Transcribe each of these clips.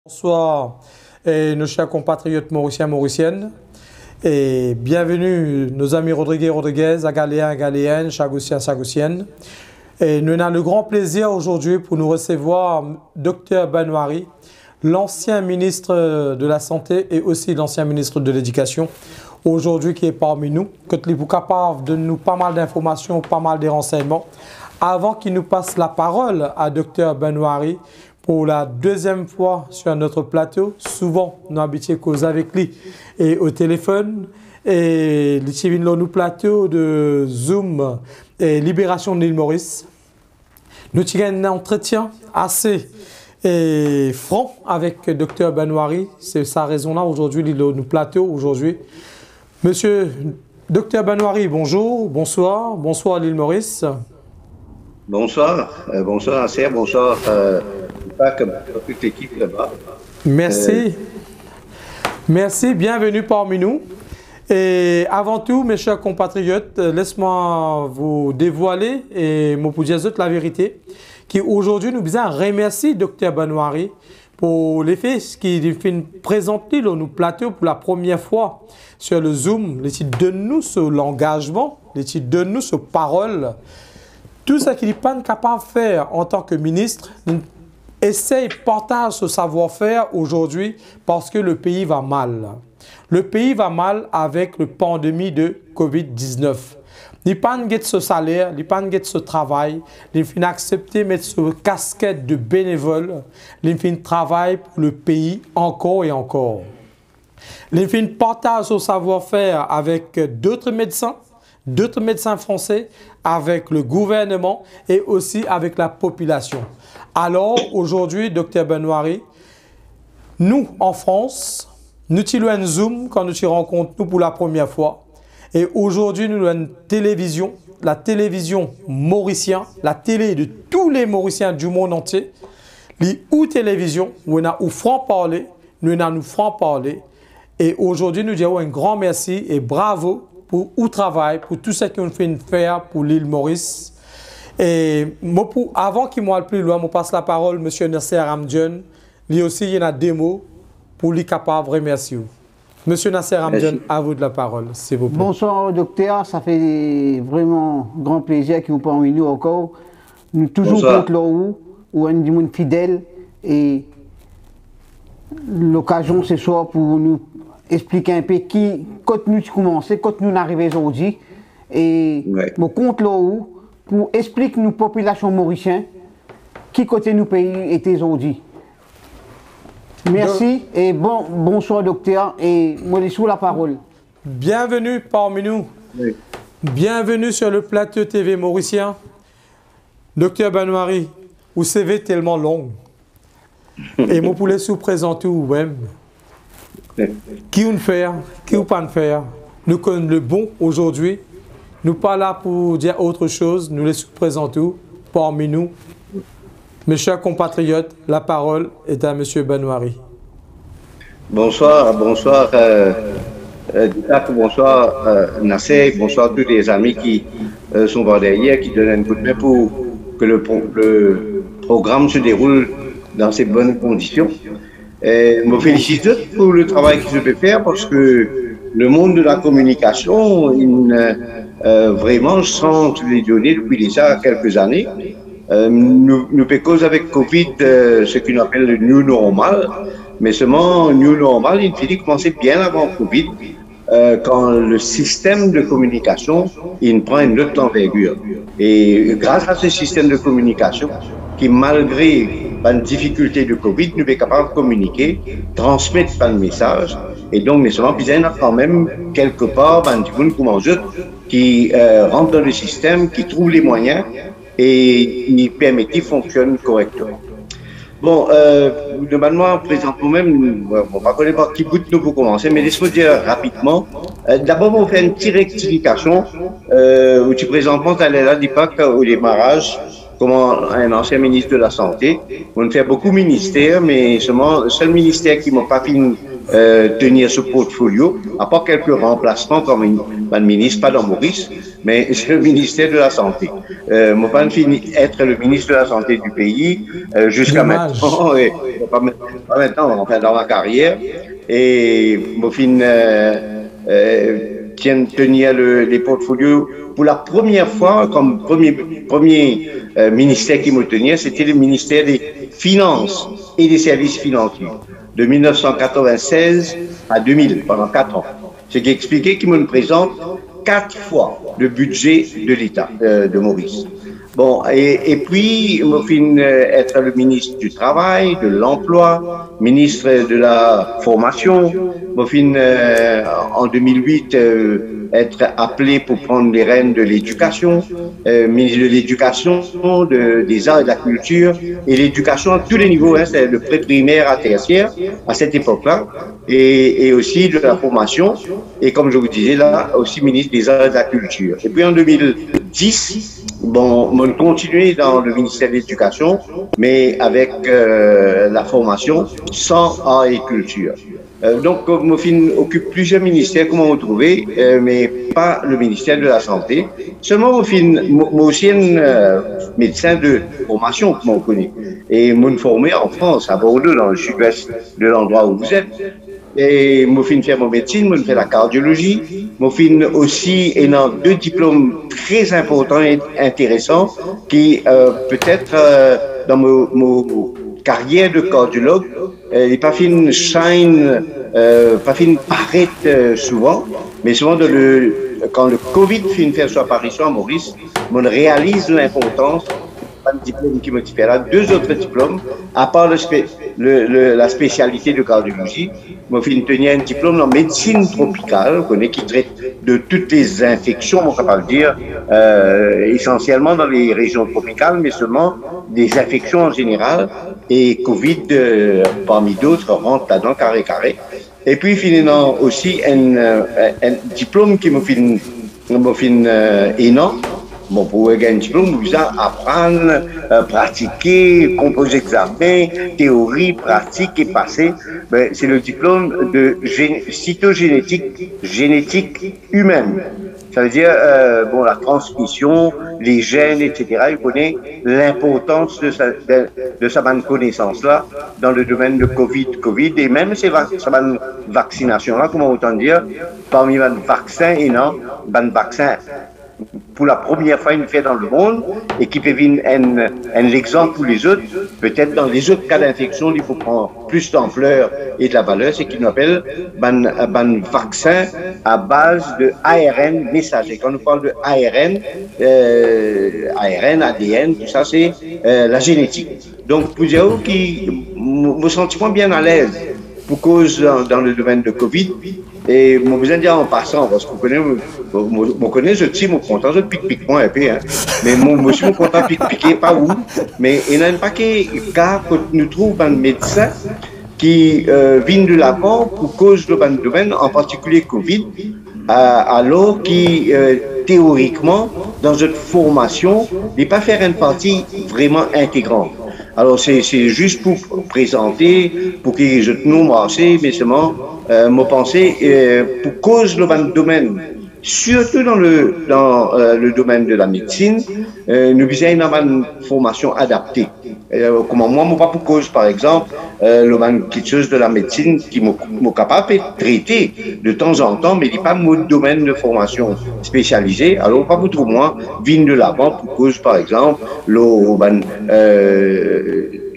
Bonsoir, nos chers compatriotes mauriciens, mauriciennes, et bienvenue nos amis Rodriguez, Agaléens, Galéennes, Chagoussiens, Chagoussiennes. Et nous avons le grand plaisir aujourd'hui pour nous recevoir Dr Banouary, l'ancien ministre de la Santé et aussi l'ancien ministre de l'Éducation, aujourd'hui qui est parmi nous, que tu es capable de nous pas mal d'informations, pas mal de renseignements. Avant qu'il nous passe la parole à Dr Banouary, pour la deuxième fois sur notre plateau, souvent nous habituons causer avec lui et au téléphone. Et nous plateau de Zoom et Libération de l'île Maurice. Nous avons un entretien assez franc avec Dr Banouary. C'est sa raison là aujourd'hui, nous plateau aujourd'hui. Monsieur Dr Banouary, bonjour, bonsoir, bonsoir à l'île Maurice. Bonsoir, bonsoir Nasser, bonsoir comme toute l'équipe là-bas. Merci. Merci, bienvenue parmi nous. Et avant tout, mes chers compatriotes, laisse-moi vous dévoiler et vous dire la vérité. Qu'aujourd'hui, nous disons remercier Dr Banouary pour les faits qu'il fait présenter nous plateau pour la première fois sur le Zoom. Les titres de nous sur l'engagement, les titres de nous sur parole. Tout ce qu'il n'est pas capable de faire en tant que ministre, essaye de partager ce savoir-faire aujourd'hui parce que le pays va mal. Le pays va mal avec la pandémie de Covid-19. Il n'y a pas de ce salaire, il n'y a pas de ce travail. Il faut accepter de mettre ce casquette de bénévole. Il faut travailler pour le pays encore et encore. Il faut partager ce savoir-faire avec d'autres médecins français, avec le gouvernement et aussi avec la population. Alors, aujourd'hui, Dr Banouary, nous, en France, nous avons un Zoom quand nous rencontrons nous pour la première fois. Et aujourd'hui, nous avons une télévision, la télévision mauricienne, la télé de tous les Mauriciens du monde entier. Ou télévision, où on a ou franc-parler, nous avons franc-parler. Et aujourd'hui, nous disons un grand merci et bravo pour le travail, pour tout ce qu'on fait faire pour l'île Maurice. Et avant qu'il m'aille plus loin, je passe la parole à M. Nasser Hamdian. Lui aussi, il y a des mots pour lui capable de remercier. M. Nasser Hamdian, à vous de la parole, s'il vous plaît. Bonsoir, docteur. Ça fait vraiment grand plaisir que vous parlez nous encore. Nous toujours contre l'eau, ou un monde fidèle. Et l'occasion ce soir pour nous expliquer un peu quand nous commençons, quand nous arrivons aujourd'hui. Et mon compte l'eau pour expliquer nos populations mauriciennes qui côté nous pays était aujourd'hui. Merci et bonsoir docteur et moi je suis la parole. Bienvenue parmi nous. Oui. Bienvenue sur le plateau TV mauricien. Dr Banouary, vous CV tellement long. Et moi pour les sous-présenter vous-même. Qui on faire, qui on pas faire. Nous connaissons le bon aujourd'hui. Nous pas là pour dire autre chose, nous les présentons parmi nous. Mes chers compatriotes, la parole est à M. Banouary. Bonsoir, bonsoir bonsoir Nasser, bonsoir tous les amis qui sont derrière, qui donnent un coup de main pour que le programme se déroule dans ces bonnes conditions. Je me félicite pour le travail que je peux faire parce que le monde de la communication, vraiment sans les données depuis déjà quelques années. Nous pécons avec Covid ce qu'on appelle le new normal, mais seulement new normal, il finit commencer bien avant Covid, quand le système de communication il prend une autre envergure. Et grâce à ce système de communication, qui malgré les difficultés de Covid, nous sommes capables de communiquer, transmettre plein de messages. Et donc, mais seulement, il y a quand même quelque part, qui rentrent dans le système, qui trouvent les moyens et qui permettent qu'ils fonctionnent correctement. Bon, normalement, présentement même, on ne va connaître pas qui bout nous pour commencer, mais laisse-moi dire rapidement. D'abord, on fait une petite rectification où tu présentes à l'IPAC au démarrage, comme un ancien ministre de la Santé. On fait beaucoup de ministères, mais seulement le seul ministère qui m'a pas fini tenir ce portfolio, à part quelques remplacements comme un ministre, pas dans Maurice, mais c'est le ministère de la Santé. Moi, pas fini être le ministre de la Santé du pays jusqu'à maintenant, et pas maintenant, enfin dans ma carrière, et moi, tenir les portfolios pour la première fois, comme premier ministère qui me tenait, c'était le ministère des Finances et des Services financiers, de 1996 à 2000, pendant 4 ans. Ce qui expliquait qu'il me présente 4 fois le budget de l'État de Maurice. Bon, et puis, être le ministre du Travail, de l'Emploi, ministre de la Formation, en 2008, être appelé pour prendre les rênes de l'éducation, ministre de l'éducation, des arts et de la culture, et l'éducation à tous les niveaux, hein, c'est le pré-primaire à tertiaire, à cette époque-là, et aussi de la formation, et comme je vous disais là, aussi ministre des arts et de la culture. Et puis en 2010, bon, on continue dans le ministère de l'Éducation, mais avec la formation sans art et culture. Donc, Mofin occupe plusieurs ministères, comme on trouvé, mais pas le ministère de la Santé. Seulement, moi aussi un médecin de formation, comme on connaît. Et moi formé en France, à Bordeaux, dans le sud-ouest de l'endroit où vous êtes. Et moi fait mon médecine, moi fait la cardiologie. Moi aussi ayant 2 diplômes très importants et intéressants qui peut-être dans mon carrière de cardiologue, les pas fin shine, pas fin paraître souvent, mais souvent quand le Covid fait son apparition à Maurice, on réalise l'importance. Pas de diplôme qui me fait là, 2 autres diplômes, à part la spécialité de cardiologie. Moi, je tenir un diplôme en médecine tropicale, qui traite de toutes les infections, on va pas le dire, essentiellement dans les régions tropicales, mais seulement des infections en général, et Covid, parmi d'autres, rentre là-dedans carré. Et puis, finalement, aussi un diplôme qui me fait énorme. Bon, pour gagner un diplôme, vous apprendre, pratiquer, composer examen, théorie, pratique et passer. Ben, c'est le diplôme de génétique humaine. Ça veut dire, la transmission, les gènes, etc. Il connaît l'importance de sa bonne connaissance-là dans le domaine de Covid, et même sa bonne vaccination-là, comment autant dire, parmi les vaccins et non, vaccins pour la première fois une fait dans le monde et qui peut venir un exemple pour les autres. Peut-être dans les autres cas d'infection, il faut prendre plus d'ampleur et de la valeur, c'est qu'il appelle un vaccin à base de ARN messager. Quand on parle de ARN, ADN, tout ça, c'est la génétique. Donc, pour dire qui me sentiment bien à l'aise pour cause dans le domaine de Covid. Et mon besoin de dire en passant, parce qu'on connaît, on connaît ce type, mon content, je pique moi un peu, hein. Mais mon aussi, mon content piquer, pas où. Mais il y a un paquet de cas que nous trouvons un médecin qui vient de l'avant pour cause de domaine, en particulier Covid, alors qui, théoriquement, dans une formation, n'est pas faire une partie vraiment intégrante. Alors, c'est juste pour présenter, pour que je nous marcher, mais seulement, mon pensée, pour cause de domaine, surtout dans le domaine de la médecine, nous visons une formation adaptée. Comment moi, pas pour cause, par exemple, quelque chose de la médecine qui m'est capable de traiter de temps en temps, mais il n'est pas mon domaine de formation spécialisé. Alors, pas pour tout moi, vigne de l'avant pour cause, par exemple,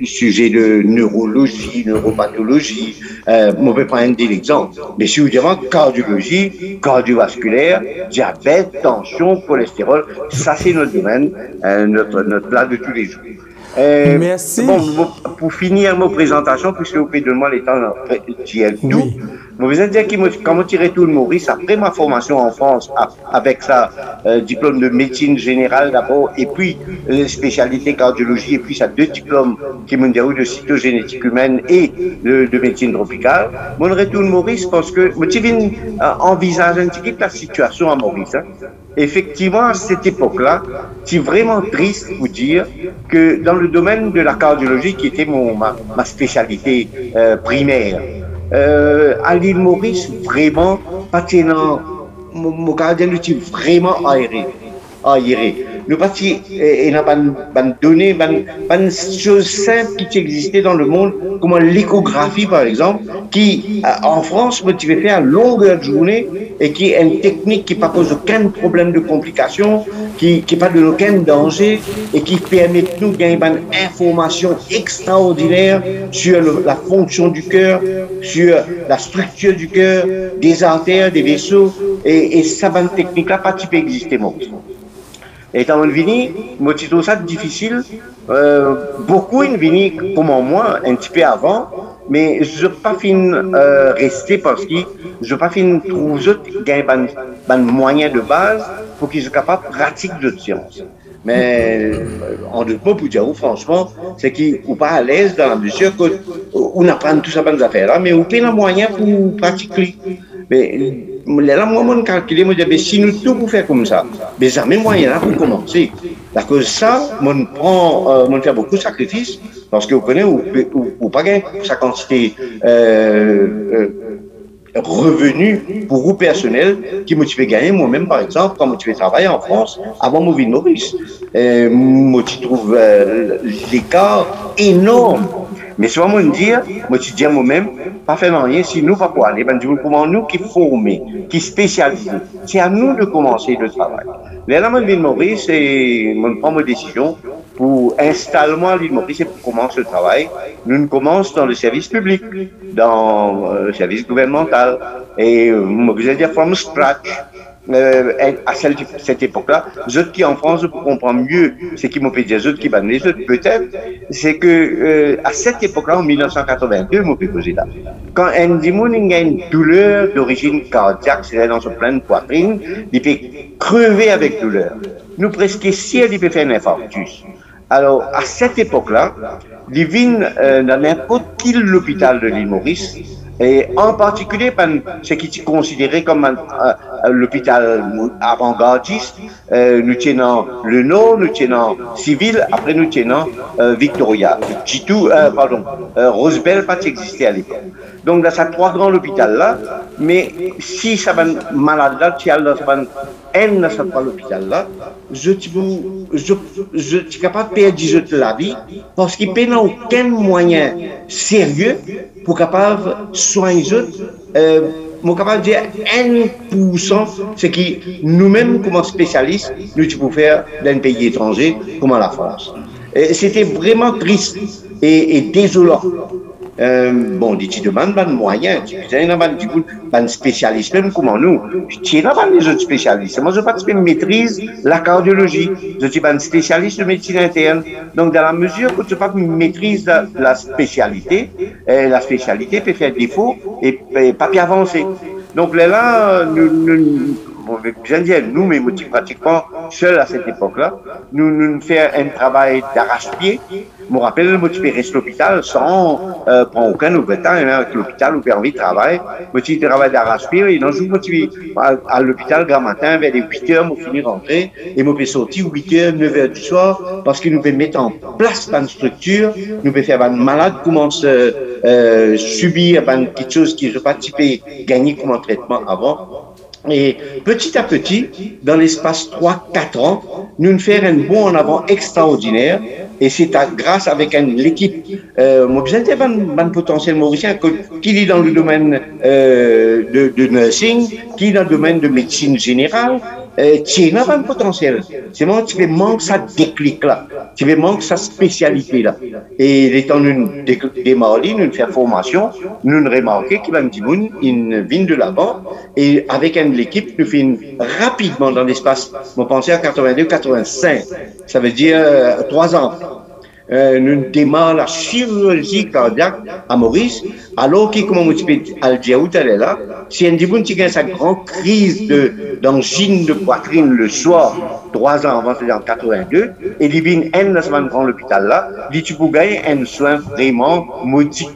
sujet de neurologie, neuropathologie, on peut prendre des exemples. Mais si vous dites cardiologie, cardiovasculaire, diabète, tension, cholestérol, ça c'est notre domaine, notre plat de tous les jours. Merci. Bon, pour finir ma présentation, puisque vous pouvez donner le temps tout, je veux dire que quand je suis retourné Maurice, après ma formation en France, avec sa diplôme de médecine générale d'abord, et puis spécialité cardiologie, et puis sa 2 diplômes qui m'ont dit de cytogénétique humaine et de médecine tropicale, je retourne Maurice parce que je envisage un petit peu la situation à Maurice. Hein. Effectivement, à cette époque-là, c'est vraiment triste de vous dire que dans le domaine de la cardiologie, qui était ma spécialité primaire, à l'île Maurice, vraiment, pas tenant, mon gardien nous est vraiment aéré. Nous partions et n'a pas donné, pas une chose simple qui existait dans le monde, comme l'échographie par exemple, qui en France, tu veux faire à longueur de journée et qui est une technique qui ne pose aucun problème de complications, qui pas de aucun danger et qui permet de nous gagner une information extraordinaire sur la fonction du cœur, sur la structure du cœur, des artères, des vaisseaux et ça, une technique-là, pas qui peut exister, moi. Et dans le vini, moi, je trouve ça difficile. Beaucoup une vini, comme moi, un petit peu avant, mais je ne veux pas rester parce que je ne veux pas trouver un moyen de base pour qu'ils soient capables de pratiquer d'autres sciences. Mais en deux mots, pour dire, franchement, c'est qu'ils ne sont pas à l'aise dans la mesure qu'on apprend tout ça dans les affaires-là, mais on peut un moyen pour pratiquer. Mais là, moi, je calcule, je dis, si nous tout pour faire comme ça, mais jamais moyen là pour commencer. À cause de ça, on fait beaucoup de sacrifices, parce que vous connaissez, ou pas gagner sa quantité revenus pour vous personnel qui motive gagner. Moi-même, par exemple, quand je travailler en France, avant mon vie de Maurice, moi, je trouve l'écart énorme. Mais c'est vraiment me dire, moi, je dis moi-même, pas faire rien, si nous, pas pour aller, ben, comment nous qui former, qui spécialiser, c'est à nous de commencer le travail. Là, moi, l'île Maurice, je prends ma décision pour installer l'île Maurice et pour commencer le travail. Nous commençons dans le service public, dans le service gouvernemental. Et, moi, je vais dire, from scratch. À cette époque-là, ceux qui en France pour comprendre mieux ce qui m'ont fait dire, ceux qui banent les autres, peut-être, c'est que à cette époque-là, en 1982, m'ont fait poser là. Quand un démon a une douleur d'origine cardiaque, c'est-à-dire dans son plein de poitrine, il peut crever avec douleur. Nous presque si il peut faire un infarctus. Alors, à cette époque-là, il vient dans n'importe quel hôpital de l'île Maurice, et en particulier, ce qui est considéré comme l'hôpital avant-gardiste, nous tenons le Nord, nous tenons Civil, après nous tenons Victoria. Roosevelt pas existé à l'époque. Donc, dans ces trois grands hôpitaux-là, mais si ça va malade-là, tu as dans ce hôpital-là, je suis capable de perdre la vie parce qu'il n'y a aucun moyen sérieux pour capable de soigner les autres. Je suis capable de dire 1%, ce qui nous-mêmes, comme spécialistes, nous pouvons faire dans un pays étranger comme la France. C'était vraiment triste et désolant. Bon, tu demandes un moyen, tu demandes un spécialiste, même comme nous. Tu demandes les autres spécialistes. Moi, je ne maîtrise la cardiologie. Je suis un spécialiste de médecine interne. Donc, dans la mesure où tu maîtrises la spécialité peut faire défaut et pas bien avancer. Donc, là, nous, mais pratiquement seuls à cette époque-là, nous faisons un travail d'arrache-pied. Je me rappelle, je reste à l'hôpital sans prendre aucun overtime avec l'hôpital où j'ai envie de travailler. Je travaille d'arrache-pied et un jour, je suis à l'hôpital grand matin vers les 8 heures, je finis de rentrer et je suis sorti 8 heures, 9 heures du soir parce que nous pouvons mettre en place une structure, nous pouvons faire un malade commence à subir quelque chose qui ne pas gagner comme un traitement avant. Et petit à petit, dans l'espace 3-4 ans, nous faisons un bond en avant extraordinaire. Et c'est grâce avec l'équipe, moi, j'ai un potentiel mauricien qui est dans le domaine de nursing, qui est dans le domaine de médecine générale, tu as un potentiel. C'est moi qui manque sa déclic là, tu manque sa spécialité là. Et étant nous démarrer, nous faire formation, nous remarquons qu'il va me dire une vigne de l'avant et avec l'équipe nous faisons rapidement dans l'espace, on pensait à 82-85, ça veut dire 3 ans. Nous démarrons la chirurgie cardiaque à Maurice, alors qu'il comme on à dire où elle est là, si un début qui a sa grande crise d'angine de poitrine le soir, 3 ans avant, c'est-à-dire en 82, et il vient dans ce grand hôpital là, il dit tu peux gagner un soin vraiment modique.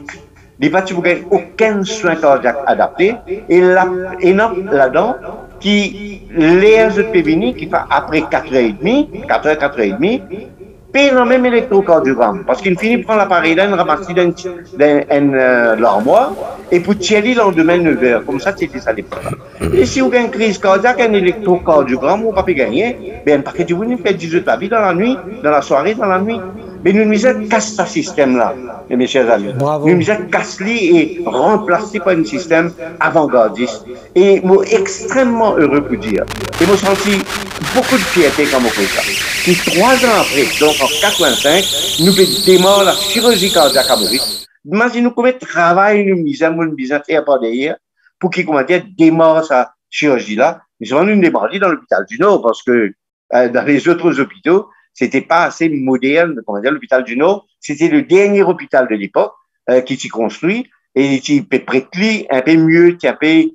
Il dit tu peux gagner aucun soin cardiaque adapté, et là-dedans, qui les autres pévini qui fait après 4h30, paye le même électrocardiogramme. Parce qu'il finit prendre l'appareil là, il ramasse dans l'armoire, et pour tirer le lendemain 9 heures. Comme ça, c'était ça l'époque. Et si vous avez une crise cardiaque, un électrocardiogramme, vous ne pouvez pas gagner, ben, parce que vous ne faites 18 la vie dans la nuit, dans la soirée, dans la nuit. Mais nous nous casse ce système-là, mes chers amis. Bravo. Nous nous casse-li et remplacé par un système avant-gardiste. Et moi, extrêmement heureux pour dire. Et moi, senti beaucoup de fierté quand on fait ça. Puis 3 ans après, donc en 85, nous démarrons la chirurgie cardiaque à Maurice. Imaginez combien de travail nous misons faire par derrière pour qu'il démarre sa chirurgie-là. Mais souvent, nous démarrons dans l'hôpital du Nord parce que dans les autres hôpitaux, c'était pas assez moderne, l'hôpital du Nord, c'était le dernier hôpital de l'époque qui s'y construit et qui peut prêter un peu mieux, qui est un peu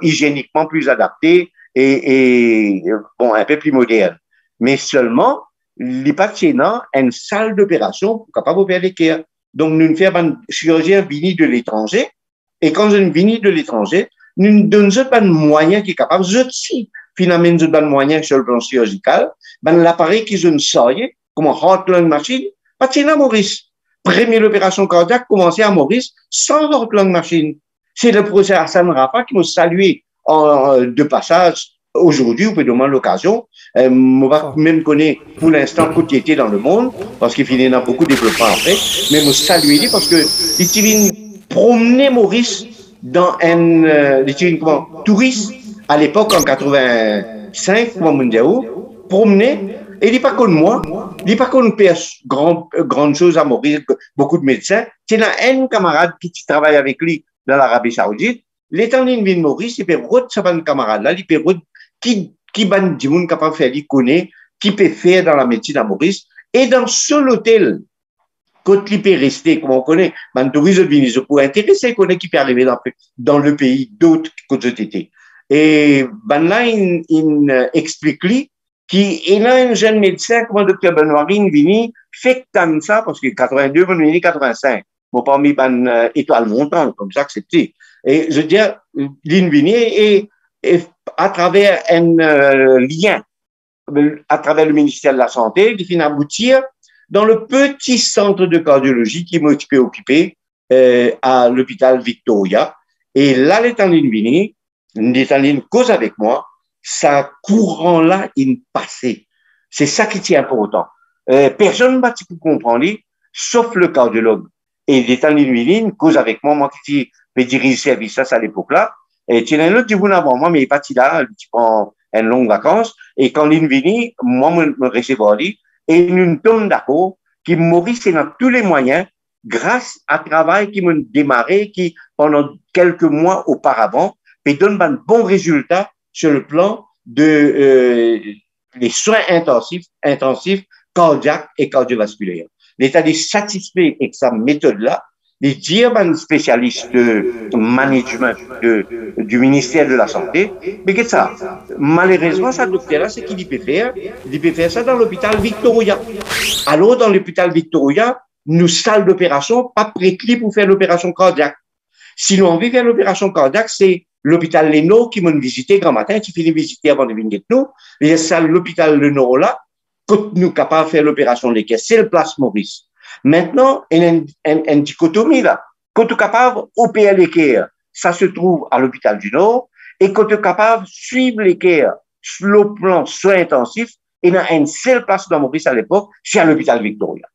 hygiéniquement plus adapté et bon, un peu plus moderne. Mais seulement, les patients ont une salle d'opération pour capable de faire des cas. Donc, nous faisons un chirurgien venu de l'étranger et quand nous venons de l'étranger, nous donnons un moyen qui est capable, aussi, finalement, nous donnons un moyen sur le plan chirurgical, l'appareil qui est sorti, comme un heart lung machine, patient à Maurice. Première opération cardiaque commençait à Maurice sans heart lung machine. C'est le professeur Hassan Rafa qui m'a salué de passage aujourd'hui, vous pouvez demander l'occasion. Moi, même connaître pour l'instant quand il était dans le monde, parce qu'il y en a beaucoup de développement après, mais moi saluer parce que il vient promener Maurice dans un touriste à l'époque en 85, comment on dit, promener, et il n'est pas comme moi, il n'est pas comme grande chose à Maurice, beaucoup de médecins. C'est un camarade qui travaille avec lui dans l'Arabie Saoudite. L'étant d'une ville Maurice, il peut route sa camarade là, il peut route qui ban du monde capable de faire, il connaît, qui peut faire dans la médecine à Maurice. Et dans ce hôtel, quand il peut rester, comme on connaît, ban tourisme de pour intéresser, connaît qui peut arriver dans le pays d'autres que été. Et ban là, il explique lui qu'il a un jeune médecin, comme le docteur Benoît-Rine, vini, fait comme ça, parce que 82, on est 85. Bon, parmi ban étoile montante, comme ça que c'était. Et je veux dire, l'Invini et à travers un lien, à travers le ministère de la Santé, il finit aboutir dans le petit centre de cardiologie qui m'a occupé à l'hôpital Victoria. Et là, l'étant l'Invini, l'étant cause avec moi, ça courant-là, il passait. C'est ça qui est important. Personne ne va comprendre, sauf le cardiologue. Et l'étant l'Invini, cause avec moi qui dirige le service à l'époque-là. Et tu as un autre qui voulait avant moi, mais il est parti là, il prend une longue vacance. Et quand il vient, moi, je me recevoir lui. Et nous sommes d'accord que Maurice est dans tous les moyens, grâce à travail qui m'a démarré, qui, pendant quelques mois auparavant, et donne un bon résultat sur le plan de les soins intensifs, cardiaques et cardiovasculaires. L'État est satisfait avec sa méthode-là. Les dire un spécialiste de management du ministère de la Santé, mais qu'est-ce que ça? Malheureusement, ça docteur-là, c'est qu'il peut faire. Il peut faire ça dans l'hôpital Victoria. Alors, dans l'hôpital Victoria, nous salles d'opération, pas prêtes pour faire l'opération cardiaque. Si nous envie de faire l'opération cardiaque, c'est l'hôpital Leno qui m'a visité grand matin, qui finit visiter avant de venir de nous. Les salles l'hôpital Leno là, quand nous capables de faire l'opération des caisses, c'est le place Maurice. Maintenant, il y a une dichotomie là. Quand tu es capable d'opérer les cœurs, ça se trouve à l'hôpital du Nord, et quand tu es capable de suivre les cœurs sur le plan soins intensifs, il y a une seule place dans Maurice à l'époque, c'est à l'hôpital Victoria.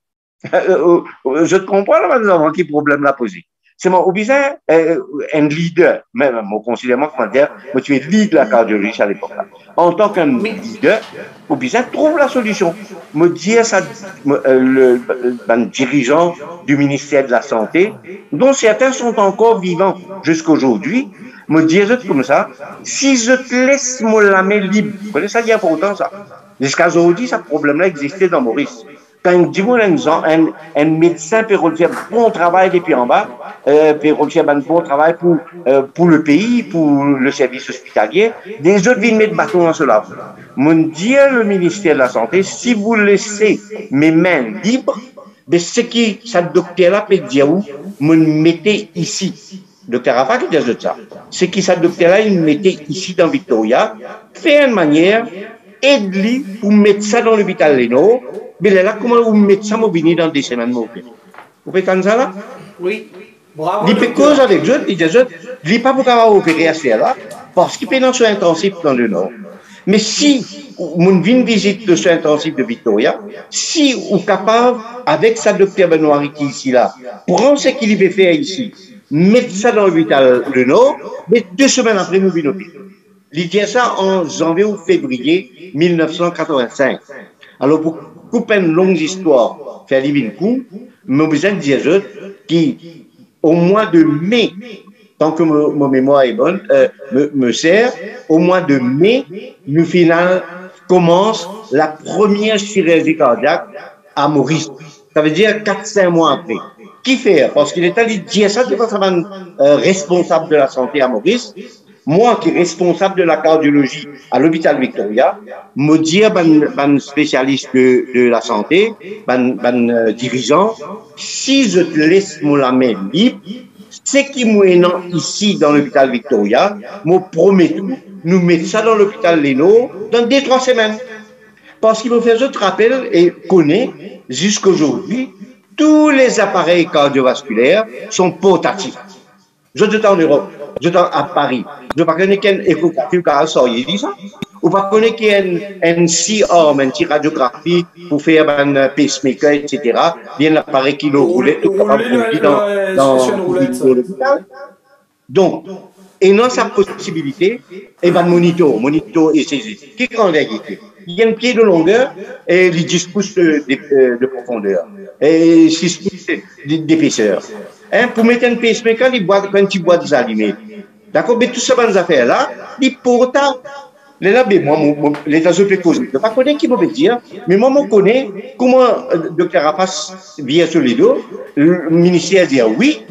Je te comprends là, maintenant, quel problème l'a posé. C'est mon obligé, un leader, même mon conseiller, comment dire, moi tu es leader de la cardiologie à l'époque là. En tant qu'un leader, obligé trouve la solution. Me dire ça, le dirigeant du ministère de la Santé, dont certains sont encore vivants jusqu'aujourd'hui, me dire comme ça, si je te laisse la main libre, vous connaissez ça, il y a important ça. Jusqu'à aujourd'hui, ce problème-là existait dans Maurice. Quand un médecin peut faire bon travail depuis en bas, peut faire un bon travail pour le pays, pour le service hospitalier, les autres viennent mettre bâton dans cela. Mon dire le ministère de la Santé, si vous laissez mes mains libres, ben ce qui, ça docteur-là peut dire où, me mettez ici. Docteur Rafa qui dit ça. Ce qui, ça docteur-là, il me mettait ici dans Victoria, fait une manière, aide-lui pour mettre ça dans l'hôpital Leno. Mais là, comment vous mettez ça, vous venez dans 2 semaines, vous pouvez faire ça là? Oui. Bravo. Il peut cause avec eux, il dit, il n'est pas pour avoir opéré à faire là, parce qu'il peut dans soins intensifs dans le Nord. Mais si on vient visite le soin intensif de Victoria, si on est capable, avec sa docteur Benoît qui est ici là, prendre ce qu'il veut faire ici, mettre ça dans l'hôpital le Nord, mais 2 semaines après, nous venons. Il dit ça en janvier ou février 1985. Alors, pour couper une longue histoire, faire une coup, mais besoin de dire qu'au mois de mai, tant que ma mémoire est bonne, me sert, au mois de mai, nous commence la première chirurgie cardiaque à Maurice. Ça veut dire 4-5 mois après. Qui fait? Parce qu'il est allé dire ça, c'est pas ça, responsable de la santé à Maurice. Moi, qui est responsable de la cardiologie à l'hôpital Victoria, me dire, spécialiste de la santé, dirigeant, si je te laisse la main libre, ce qui m'est ici dans l'hôpital Victoria, me promet tout, nous mettre ça dans l'hôpital Leno dans 2-3 semaines. Parce qu'il me fait autre rappel et connaît, jusqu'aujourd'hui, tous les appareils cardiovasculaires sont portatifs. Je suis en Europe, je suis à Paris. Je ne connais pas qu'un échographie qui a sorti, dit ça. Ou pas connaître qu'il y a un C-arm, une radiographie pour faire un pacemaker, etc. Bien l'appareil qui le roulait, tout capable dans l'hôpital. Donc, et dans sa possibilité, et ben monitor ECG. Qui est il y a un pied de longueur et 10 pouces de profondeur et 6 pouces d'épaisseur. Hein, pour mettre un pacemaker, il boit quand il boit des aliments. D'accord, mais tout ça, ces affaires-là, il porte. Là, moi, les autres causes. Je ne sais pas connaître qui me dire, mais moi, je connais comment le docteur Rapace vient sur les dos, le ministère dit oui,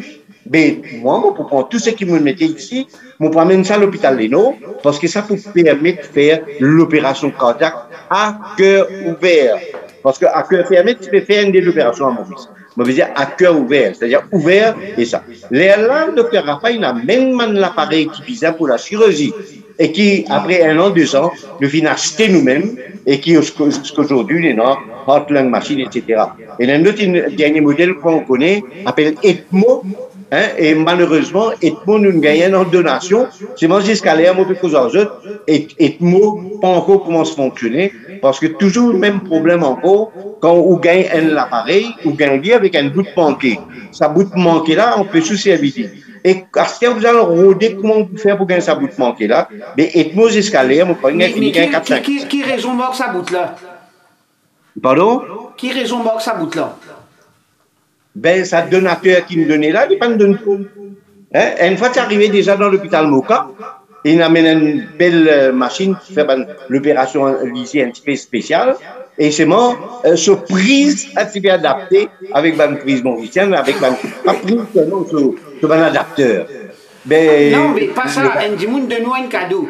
mais moi, pour prendre tout ce qui me mettait ici, je promène ça à l'hôpital Leno, parce que ça peut permettre de faire l'opération cardiaque à cœur ouvert. Parce qu'à cœur fermé, tu peux faire une des opérations à Maurice. Je veux dire à cœur ouvert, c'est-à-dire ouvert et ça. Là, le docteur Raphaël a même l'appareil qui visait pour la chirurgie et qui, après 1 an, 2 ans, nous vient acheter nous-mêmes et qui, jusqu'aujourd'hui, est dans Heartland Machine, etc. Et l'un autre dernier modèle qu'on connaît, appelle ECMO, hein, et malheureusement, ECMO nous gagne en donation. C'est moi jusqu'à l'air, moi, quelque chose d'autre, et ECMO, pas encore comment se fonctionner, parce que toujours le même problème encore, quand on gagne un appareil, on gagne avec un bout manqué. Ça bout manqué là, on peut soucier éviter. Et si vous allez rôder comment on peut faire pour gagner sa bout manqué là, mais ECMO jusqu'à l'air, on peut gagner 4-5. Qui raison manque sa bout là? Pardon? Qui raison manque sa bout là? Ben, ça donateur qui me donnait là, il ne pas me donne tout. Hein? Une fois que c'est arrivé déjà dans l'hôpital Moka, il amène une belle machine qui fait l'opération lycée un petit peu spéciale. Et c'est moi, surprise un petit peu adapté avec une prise mauricienne, avec pas prise seulement sur un adapteur. Ben, non, mais pas ça, un dimoun de nous un cadeau.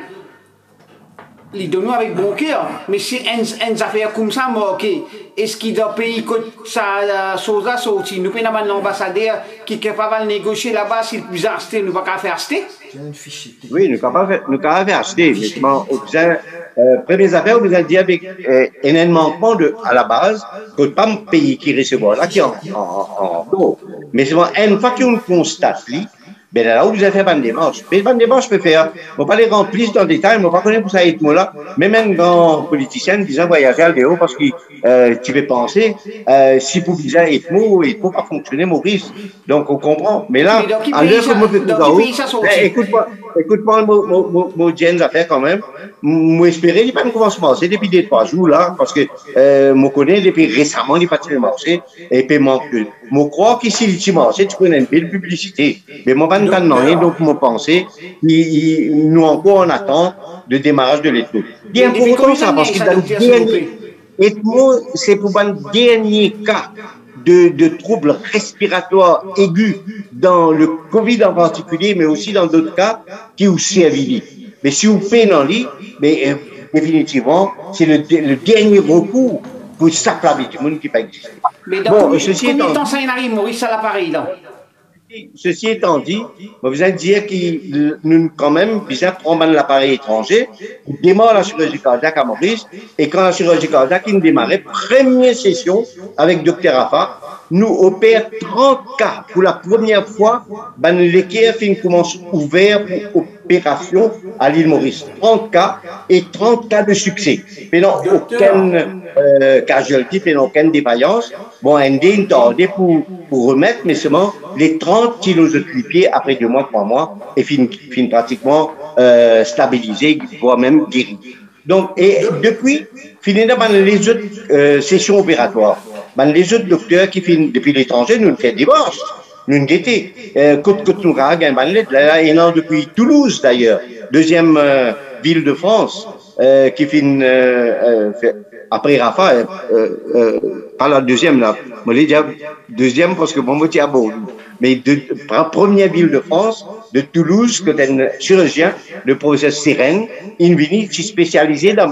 Il donne avec bon cœur, mais si une affaire comme ça, ok, est-ce qu'il dans le pays que ça chose là sorti, nous prenons un ambassadeur qui est capable de négocier là-bas, s'il peut acheter, nous ne pouvons pas faire acheter? Oui, nous ne pouvons pas faire acheter, mais premières affaires, vous avez dit avec un manquement à la base, que pas un pays qui recevoir là, qui est en cours. Mais c'est une fois qu'on constate, ben là où vous avez fait une démarche. Mais une démarche, je peux faire. Je ne vais pas les remplir dans le détail, je ne vais pas connaître pour ça ECMO là. Mais même un grand politicien disant voyager à l'Éo parce que tu veux penser, si pour bizarre ECMO, il ne peut pas fonctionner, Maurice. Donc on comprend. Mais là, à l'heure que je me fais tout ça, écoute-moi, mon Jens a fait quand même. Moi, espérer, il n'y a pas de commencement. C'est depuis 2-3 jours là, parce que je connais depuis récemment, il n'y a pas de marché. Et puis, je crois qu'ici, il y a marché, tu connais une belle publicité. Mais moi, donc, mon pensée, nous encore en attente de démarrage de l'ECMO. Bien pour autant ça, parce que dans le dernier ECMO, c'est pour un dernier cas de troubles respiratoires aigus dans le Covid en particulier, mais aussi dans d'autres cas qui aussi servi. Mais si vous faites dans lit, mais définitivement, c'est le dernier recours pour ça, tout le monde qui pas existé. Mais dans combien de temps ça arrive, Maurice, à l'appareil là? ceci étant dit, vous allez dire que nous, quand même, besoin de prendre l'appareil étranger, démarre la chirurgie cardiaque à Maurice, et quand la chirurgie cardiaque, il démarrait, première session avec Dr. Rafa, nous opère 30 cas pour la première fois, ben, l'équerre commence ouvert pour opération à l'île Maurice. 30 cas et 30 cas de succès. Mais non, aucune casualty, mais non, aucune défaillance. Bon, un dé tardé pour remettre, mais seulement les 30 kilos de pied après 2 mois, 3 mois, et fin pratiquement stabilisé, voire même guéri. Donc, et depuis, finalement, les autres sessions opératoires, ben, les autres docteurs qui finissent depuis l'étranger, nous fait divorce, nous nous guetté. Côte nous là, il y en a depuis Toulouse d'ailleurs, deuxième ville de France, qui finit après Rafa, pas la deuxième là, moi j'ai dit deuxième parce que bon, moi à Bordeaux, mais première ville de France, de Toulouse, que un chirurgien, le professeur Sérène, il vient spécialisé dans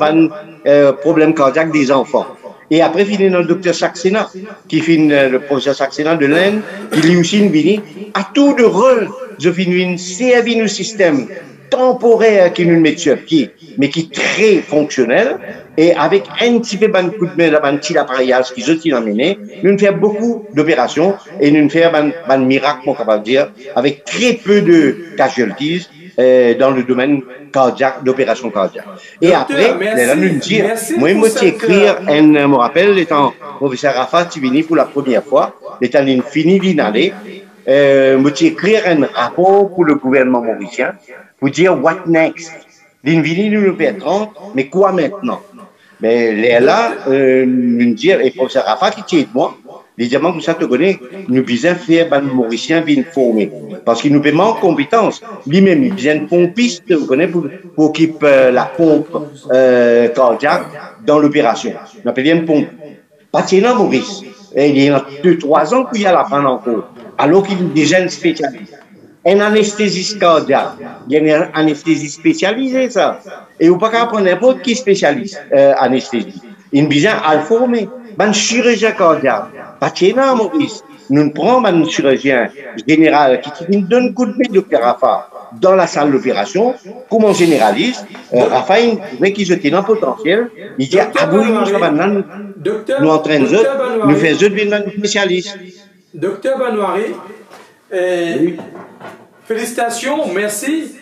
le problème cardiaque des enfants. Et après, il y a le docteur Saxena, qui fait le professeur Saxena de l'Inde, qui lui aussi vient à tout de rôle, je finis servir le système temporaire qui nous met sur pied, mais qui est très fonctionnel, et avec un petit peu de coup de main, un petit appareillage qui se amené, nous faisons beaucoup d'opérations, et nous faisons un miracle, on peut dire, avec très peu de casualties, dans le domaine cardiaque, d'opération cardiaque. Et docteur, après, là, nous dire, moi, je écrire je me rappelle, étant professeur Rafa Tivini pour la première fois, étant une finie d'inaller, je écrire un rapport pour le gouvernement mauricien, pour dire what next. L'invini nous fait 30, mais quoi maintenant? Mais là, nous dire, et professeur Rafa qui tient de moi, les diamants, comme ça, te connais, nous besoin faire un Mauricien bien formé. Parce qu'il nous manque de compétences. Lui-même, il besoin de pompiste, vous connaissez, pour occuper la pompe cardiaque dans l'opération. On appelle une pompe. Pas de Maurice. Et il y a 2-3 ans qu'il y a la fin encore. Alors qu'il est déjà un spécialiste. Un anesthésiste cardiaque. Il y a un anesthésiste spécialisé, ça. Et vous ne pouvez pas apprendre n'importe qui spécialiste anesthésie. Il besoin à le former. Un chirurgien cardiaque. Pas de Maurice. Nous prenons un chirurgien général qui nous donne un coup de main, docteur Rafa, dans la salle d'opération, comme un généraliste. Rafa, il trouvait qu'il était dans le potentiel. Il dit, ah bon, nous entraînons eux, nous faisons eux devenir spécialistes. Docteur Banouari, oui. Félicitations, merci.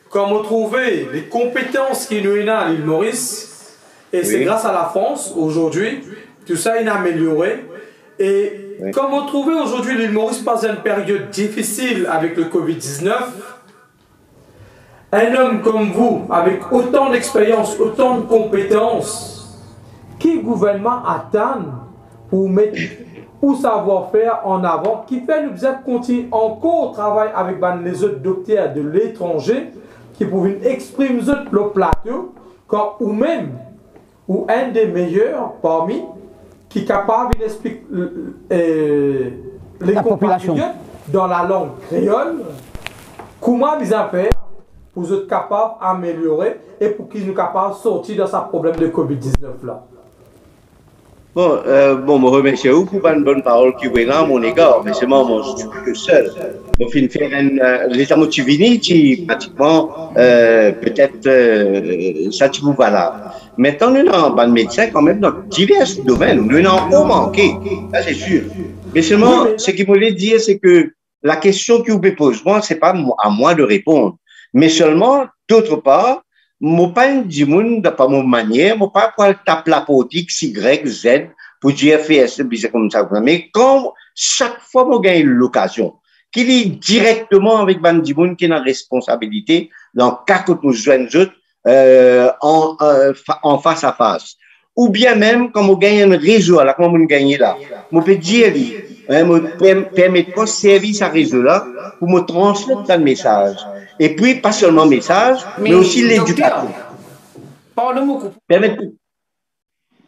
Comme on trouvait les compétences qui nous ont à l'île Maurice, et c'est grâce à la France, aujourd'hui, tout ça est amélioré. Et comme on trouvait aujourd'hui, l'île Maurice passe une période difficile avec le Covid-19, un homme comme vous, avec autant d'expérience, autant de compétences, qui gouvernement attend pour mettre ou savoir-faire en avant, qui fait nous continuer encore travailler avec les autres docteurs de l'étranger, qui pouvaient exprimer le plateau, quand ou même, ou un des meilleurs parmi, qui est capable d'expliquer les populations dans la langue créole, comment ils ont fait pour être capables d'améliorer et pour qu'ils soient capables de sortir de ce problème de Covid-19 là. Bon, je remercie vous pour une bonne parole qui est là à mon égard, mais c'est moi, je suis que seul. Je vais faire l'état motivé qui pratiquement, peut-être, ça qui vous valable. Maintenant, nous avons un médecin quand même dans divers domaines. Nous avons manqué, ça c'est sûr. Mais seulement, ce qu'il voulait dire, c'est que la question que vous me posez, moi, c'est pas à moi de répondre. Mais seulement, d'autre part, je pas dit monde pas mon manière, je pas quoi taper la politique Y, Z, pour dire FS, comme ça. Mais quand chaque fois que je gagne l'occasion, qu'il est directement avec Bandi Moun qui est en responsabilité, dans le cas que nous jouons en face à face. Ou bien même, quand on gagne un réseau, là, comment on gagne là, on peut dire, permettre de servir ce réseau-là pour me transmettre un message. Et puis, pas seulement message, mais aussi l'éducation.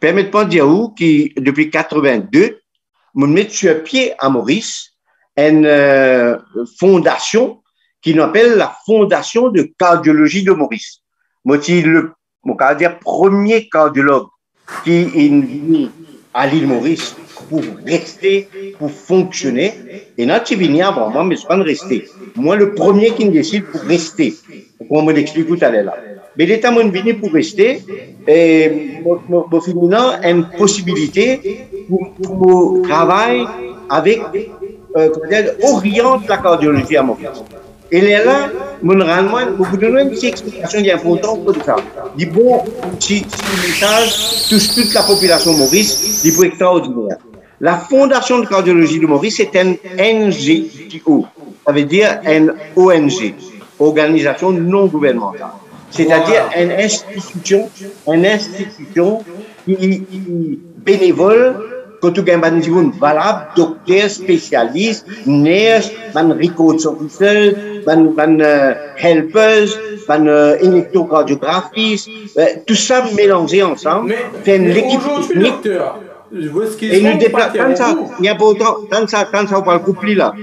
Permettez-moi de dire que depuis 82, on met sur pied à Maurice une fondation qui nous appelle la Fondation de cardiologie de Maurice. Moi, c'est le premier cardiologue qui est venu à l'île Maurice pour rester, pour fonctionner. Et là, tu viens avant moi, mais je ne pas rester. Moi, le premier qui me décide pour rester. Comme on me l'explique tout à l'heure là. Mais l'État m'a venu pour rester, et mon féminin a une possibilité pour travailler avec, oriente la cardiologie à mon fils. Et là, mon rendement, vous donnez une petite explication qui est importante pour ça. Dit bon, si le message touche toute la population Maurice, il faut extraordinaire. La Fondation de cardiologie de Maurice est un NGO, ça veut dire une ONG, organisation non gouvernementale. C'est-à-dire une institution qui bénévole, quand tu as un valable, docteur, spécialiste, nurse, records officer, helpers, électrocardiographistes, tout ça mélangé ensemble, fait une équipe technique. Et nous déplaçons, quand ça, il y a pas autant, quand ça on parle couple là,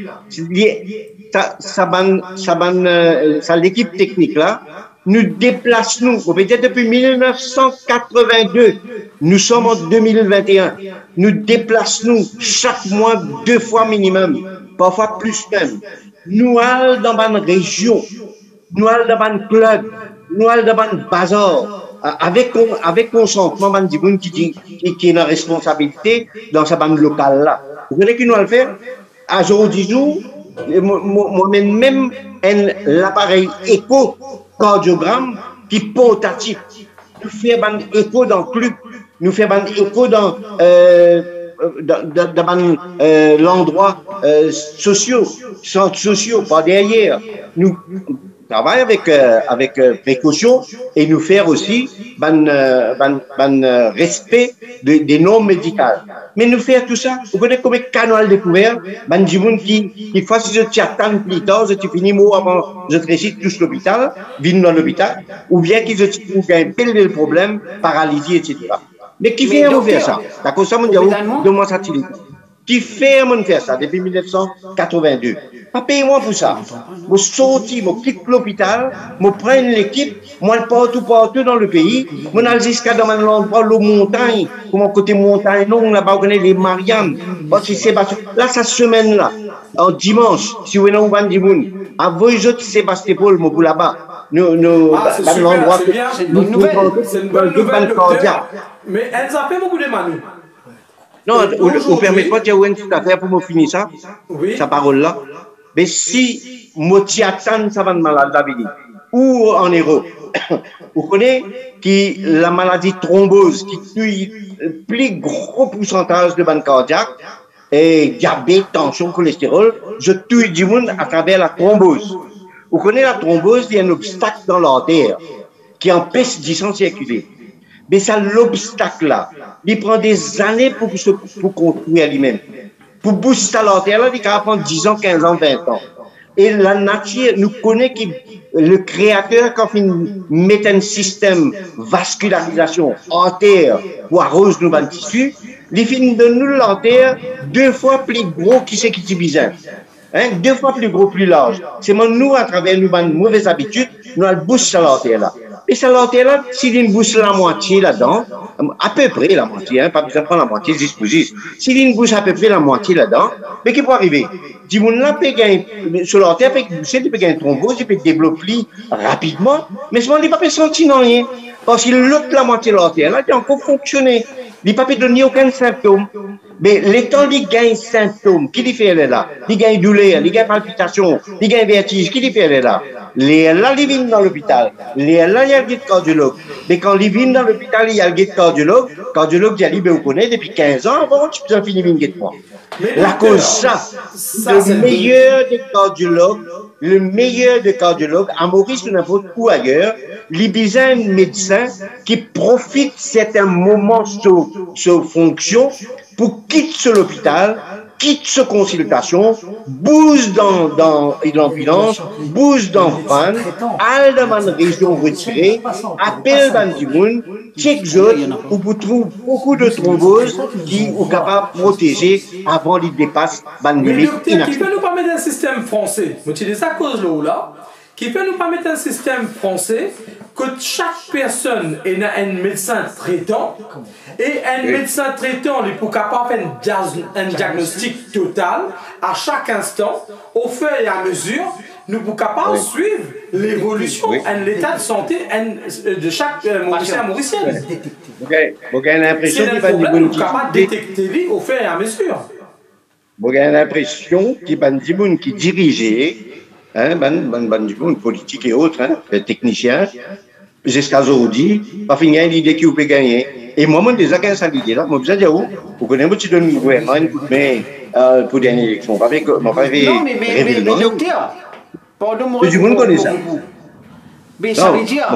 ça l'équipe technique là, nous déplaçons, peut-être depuis 1982, nous sommes en 2021, nous déplaçons chaque mois 2 fois minimum, parfois plus même. Nous allons dans une région, nous allons dans un club, nous allons dans un bazar, avec consentement de gens qui est la responsabilité dans sa bande locale là. Vous voyez qui nous allons faire? À jour 10 jours, moi-même, l'appareil écho-cardiogramme qui est portatif. Nous faisons un écho dans le club, nous faisons un écho dans l'endroit sociaux, centres sociaux, pas derrière. Nous travaillons avec précaution et nous faire aussi respect des normes médicales. Mais nous faire tout ça, vous connaissez comme un canal découvert, des gens qui fois si je t'attends plus tard, je finis moi avant, je récite tout l'hôpital, viennent dans l'hôpital, ou bien qu'ils ont un tel problème, paralysie, etc. Mais qui fait faire ça? D'accord, ça, mon dieu, de moi ça qui fait faire ça depuis 1982. Pas payer-moi pour ça. Je sortis, je quitte l'hôpital, je prends l'équipe, moi partout dans le pays, je vais jusqu'à dans l'endroit, la montagne, comme côté montagne longue, là-bas, on connaît les Mariannes. Là, cette semaine-là, en dimanche, si vous venez au Bandimoun, à vous, Sébastopol, je vais là-bas. Dans l'endroit, c'est une bonne nouvelle. C'est une bonne nouvelle, docteur. Mais elles ont fait beaucoup de Manu. Non, vous permettez pas de dire une petite affaire pour me finir ça, sa parole-là. Mais si moi t'attends ça va de malade ou en Europe, vous connaissez que la maladie thrombose qui tue le plus gros pourcentage de bandes cardiaques et diabète, tension, cholestérol, je tue du monde à travers la thrombose. Vous connaissez la thrombose, il y a un obstacle dans l'artère qui empêche d'y circuler. Mais ça, l'obstacle-là, il prend des années pour construire lui-même. Pour booster l'artère, là, il va prendre 10 ans, 15 ans, 20 ans. Et la nature nous connaît que le créateur, quand il met un système vascularisation artère pour arroser nos tissus, il finit de nous l'artère 2 fois plus gros qui c'est qui est bizarre. 2 fois plus gros, plus large. C'est nous, à travers nos mauvaises habitudes, nous allons booster l'artère là. Et ça l'artère-là, s'il une bouche la moitié là-dedans, à peu près la moitié, pas besoin de prendre la moitié, 10 pour 10. S'il une bouche à peu près la moitié là-dedans, mais qu'est-ce qui peut arriver? Si vous là, sur l'artère, il peut gagner une thrombose, il peut développer rapidement, mais souvent, il ne peut pas sentir rien. Parce que l'autre, la moitié de l'artère, là, il a encore fonctionné. Il ne peut pas donner aucun symptôme. Mais l'étant il gagne symptômes, qui lui fait elle est là? Il gagne douleur, il gagne palpitation, il gagne vertige, qui lui fait elle est là? Là, il vient dans l'hôpital. Là, il y a le guide cardiologue. Mais quand il vient dans l'hôpital, il y a le guide cardiologue. Cardiologue, il y a vous connaissez depuis 15 ans, avant, tu peux en finir une guide moi. La cause, ça, le meilleur des cardiologues, à Maurice ou n'importe où ailleurs, les besoin de médecins qui profitent certains moments sur fonction pour quitter l'hôpital, quitte ce consultation, bouge dans l'ambulance, bouge dans fan, aille dans une région retirée, appelle dans du monde, check zone, où vous trouvez beaucoup de thromboses qui sont capables de protéger avant qu'ils dépassent la limite inacceptable. Qui peut nous permettre un système français, vous utilisez ça cause là, qui peut nous permettre un système français, que chaque personne est un médecin traitant et un médecin traitant il peut capable faire un diagnostic total à chaque instant au fur et à mesure nous pouvons capable suivre l'évolution de l'état de santé de chaque mauricien mauricienne. Vous avez l'impression qu'il va capable détecter au fur et à mesure. Vous avez l'impression qu'il va qui dirigeait politique et autres, les techniciens, jusqu'à aujourd'hui, pas finir l'idée qu'il peut gagner. Et moi, je déjà gagné cette idée-là. Moi, je dis, vous connaissez un petit gouvernement, une coup de main pour une élection. Non, mais docteur, pardon-moi. Tout le monde connaît ça. Mais ça veut dire,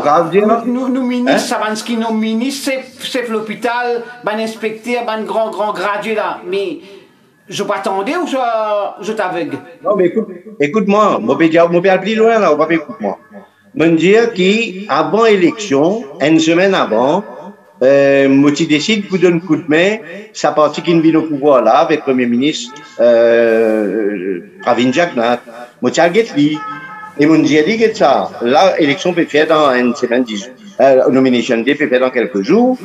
nous ministres, Savanski, nos ministres, c'est l'hôpital, un inspecteur, un grand gradué là. Mais je m'attendais ou je t'aveugle? Non, mais écoute-moi, je vais aller plus loin là, on va écouter-moi. Je veux dire qu'avant l'élection, une semaine avant, je décide pour donner un coup de main, sa partie qui vient au pouvoir là, avec le Premier ministre Pravin Jagannath. Je suis et je dis que ça, l'élection peut faire dans une semaine, nomination day peut faire dans quelques jours.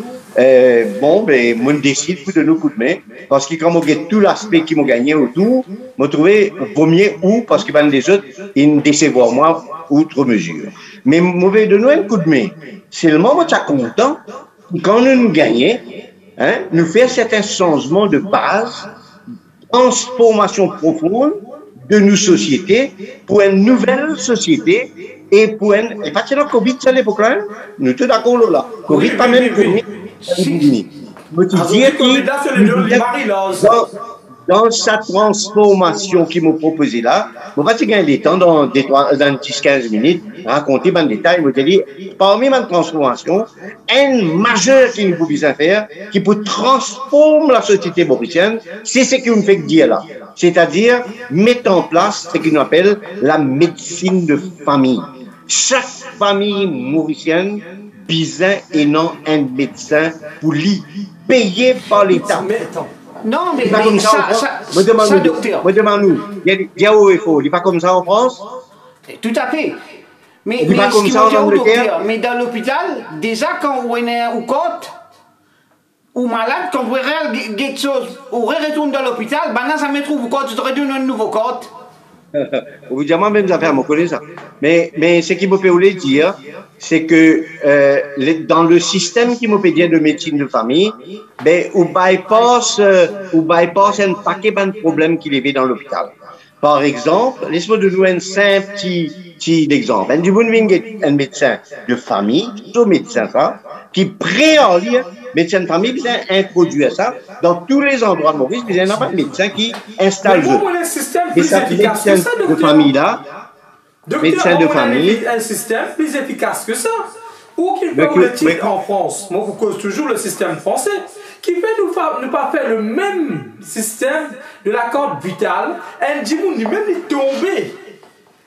Bon, ben, je décide pour donner un coup de main, parce que quand je tout l'aspect qui m'a gagné autour, je trouvé vaut mieux ou, parce que les autres, ils me décevront moi, outre mesure. Mais je vais donner un coup de main. Seulement, je suis content, quand nous gagnons, nous faisons certains changements de base, transformation profonde de nos sociétés pour une nouvelle société et pour une. Et pas que le Covid, c'est l'époque-là, nous sommes d'accord là. Covid, pas même Covid. Dans sa transformation qu'il m'a proposé là, je vais gagner le temps dans 10-15 minutes, raconter dans le détail, je vais dire, parmi ma transformation, un majeur qu'il nous faut bien faire, qui peut transformer la société mauricienne, c'est ce qu'il me fait dire là. C'est-à-dire, mettre en place ce qu'on appelle la médecine de famille. Chaque famille mauricienne, besoin et non un médecin pour lui, payé par l'État. Non, mais ça, docteur. Je demande, il y a où il faut. Il n'est pas comme ça en France? Tout à fait. Mais il n'est pas comme ça en Angleterre? Mais dans l'hôpital, déjà, quand on est au côte, ou malade, quand vous retourne dans l'hôpital, ben là, ça me trouve au côte, tu te redonnes un nouveau côte. Vous dites, moi-même, ça fait à me connaître ça. Mais ce qui me peut dire, c'est que dans le système qui me peut dire de médecine de famille, ben, on bypass un paquet de problèmes qu'il y avait dans l'hôpital. Par exemple, laisse-moi donner un simple petit exemple. Un médecin de famille, tout médecin ça, qui préalise médecin de famille, vient introduire ça dans tous les endroits de Maurice, il n'y a pas de médecin qui installe et ça, médecin de famille là, médecin de famille. Un système plus efficace que ça. Ou qui fait le titre en France, moi je cause toujours le système français, qui fait ne pas faire le même système de la carte vitale, un dimoun lui-même est tombé,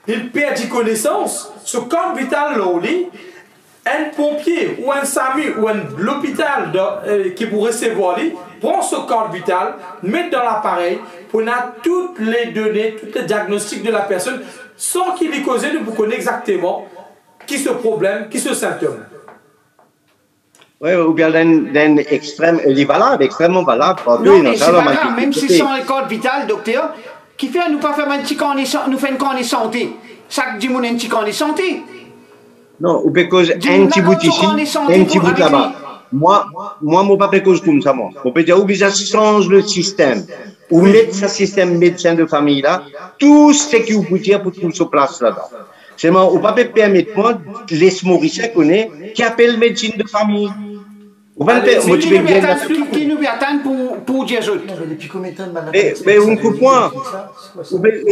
il perd des connaissances, ce carte vitale là, un pompier ou un SAMU ou l'hôpital qui pourrait recevoir lui, prend ce carte vital, met dans l'appareil pour avoir toutes les données, tous les diagnostics de la personne, sans qu'il y cause de vous connaître exactement qui ce problème, qui ce symptôme. Oui, ou bien d'un extrême, il est valable, extrêmement valable. Non, mais c'est pas grave, même si c'est un carte vital, docteur, qui fait nous pas faire un petit connaissance, nous fait une connaissance santé. Chaque du monde a un petit connaissance santé. Non, ou parce un petit bout ici, un petit bout là-bas. Moi, mon papa cause comme ça, moi. On peut dire, ou bien ça change le système. Ou mettre ce système médecin de famille là, tout ce qui vous peut dire pour tout se place là-dedans. Seulement, on ne peut pas permettre moi, les Mauriciens connaissent, qui appellent médecine de famille. Qui nous attend pour dire mais on coupe moi.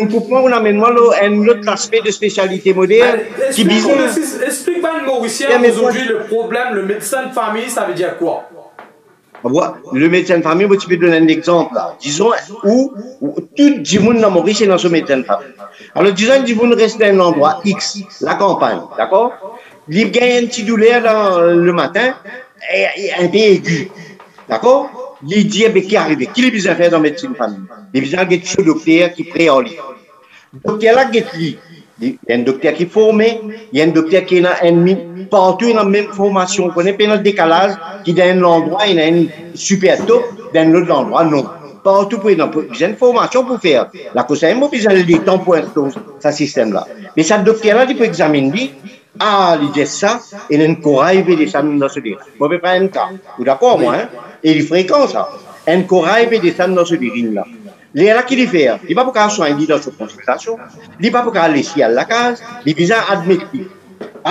On coupe moi, on amène moi un autre aspect de spécialité moderne qui vise. Explique-moi le Mauricien aujourd'hui le problème, le médecin de famille, ça veut dire quoi? Le médecin de famille, je peux donner un exemple là. Disons où tout le monde dans Maurice est dans ce médecin de famille. Alors disons que vous restez à un endroit X, la campagne, d'accord? Il gagne un petit douleur le matin, un peu aigu, d'accord? Il dit, mais qui arrive? Qui est besoin de faire dans la médecine de famille? Il besoin de ce docteur qui préalise. Le docteur là, Il y a un docteur qui est formé, il y a un docteur qui est ennemi, partout dans la même formation. On connaît pas le décalage, qui dans un endroit, il y a un super top, dans l'autre endroit, non. Partout pour une formation pour faire. La cause c'est besoin de temps pour ce système-là. Mais ce docteur-là, il peut examiner, il dit ça, et il a un corail de descendre dans ce livre. Je vais prendre un cas. Vous d'accord, moi, hein? Et il est fréquent, ça. Un corail de descendre dans ce livre-là. Les là qu'il fait, il va pas soigner dans cette consultation, il va pas aller ici à la case, il vient admettre.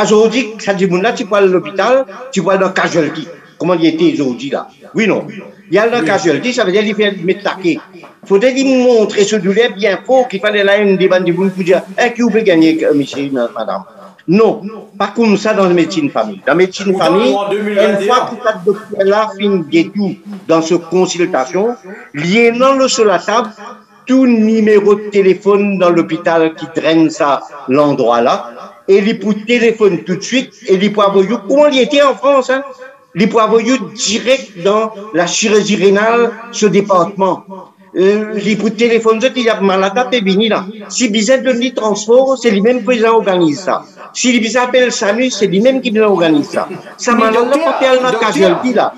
Aujourd'hui, ça dit là, tu vas à l'hôpital, tu vas dans casualty. Comment il était aujourd'hui là? Oui, non. Il y a dans casualty, ça veut dire qu'il fait m'attaquer. Il faudrait lui montrer ce douleur bien fort qu'il fallait là une débat de pour dire, qui vous peut gagner, monsieur, madame? Non, pas comme ça dans la médecine famille. Dans la médecine famille, une fois que cette docteur-là finit tout dans cette consultation, lié dans sur la table, tout numéro de téléphone dans l'hôpital qui traîne ça, l'endroit-là, et il peut téléphoner tout de suite, et il peut avoir comment il était en France, hein? Il peut avoir direct dans la chirurgie rénale, ce département. Il peut téléphoner, il y a malade à venir là. Si bizarre de lui transport, c'est lui-même qui organise ça. Si il appelle SAMU, c'est lui-même qui organise ça. Ça malade n'a pas fait dans casualty là.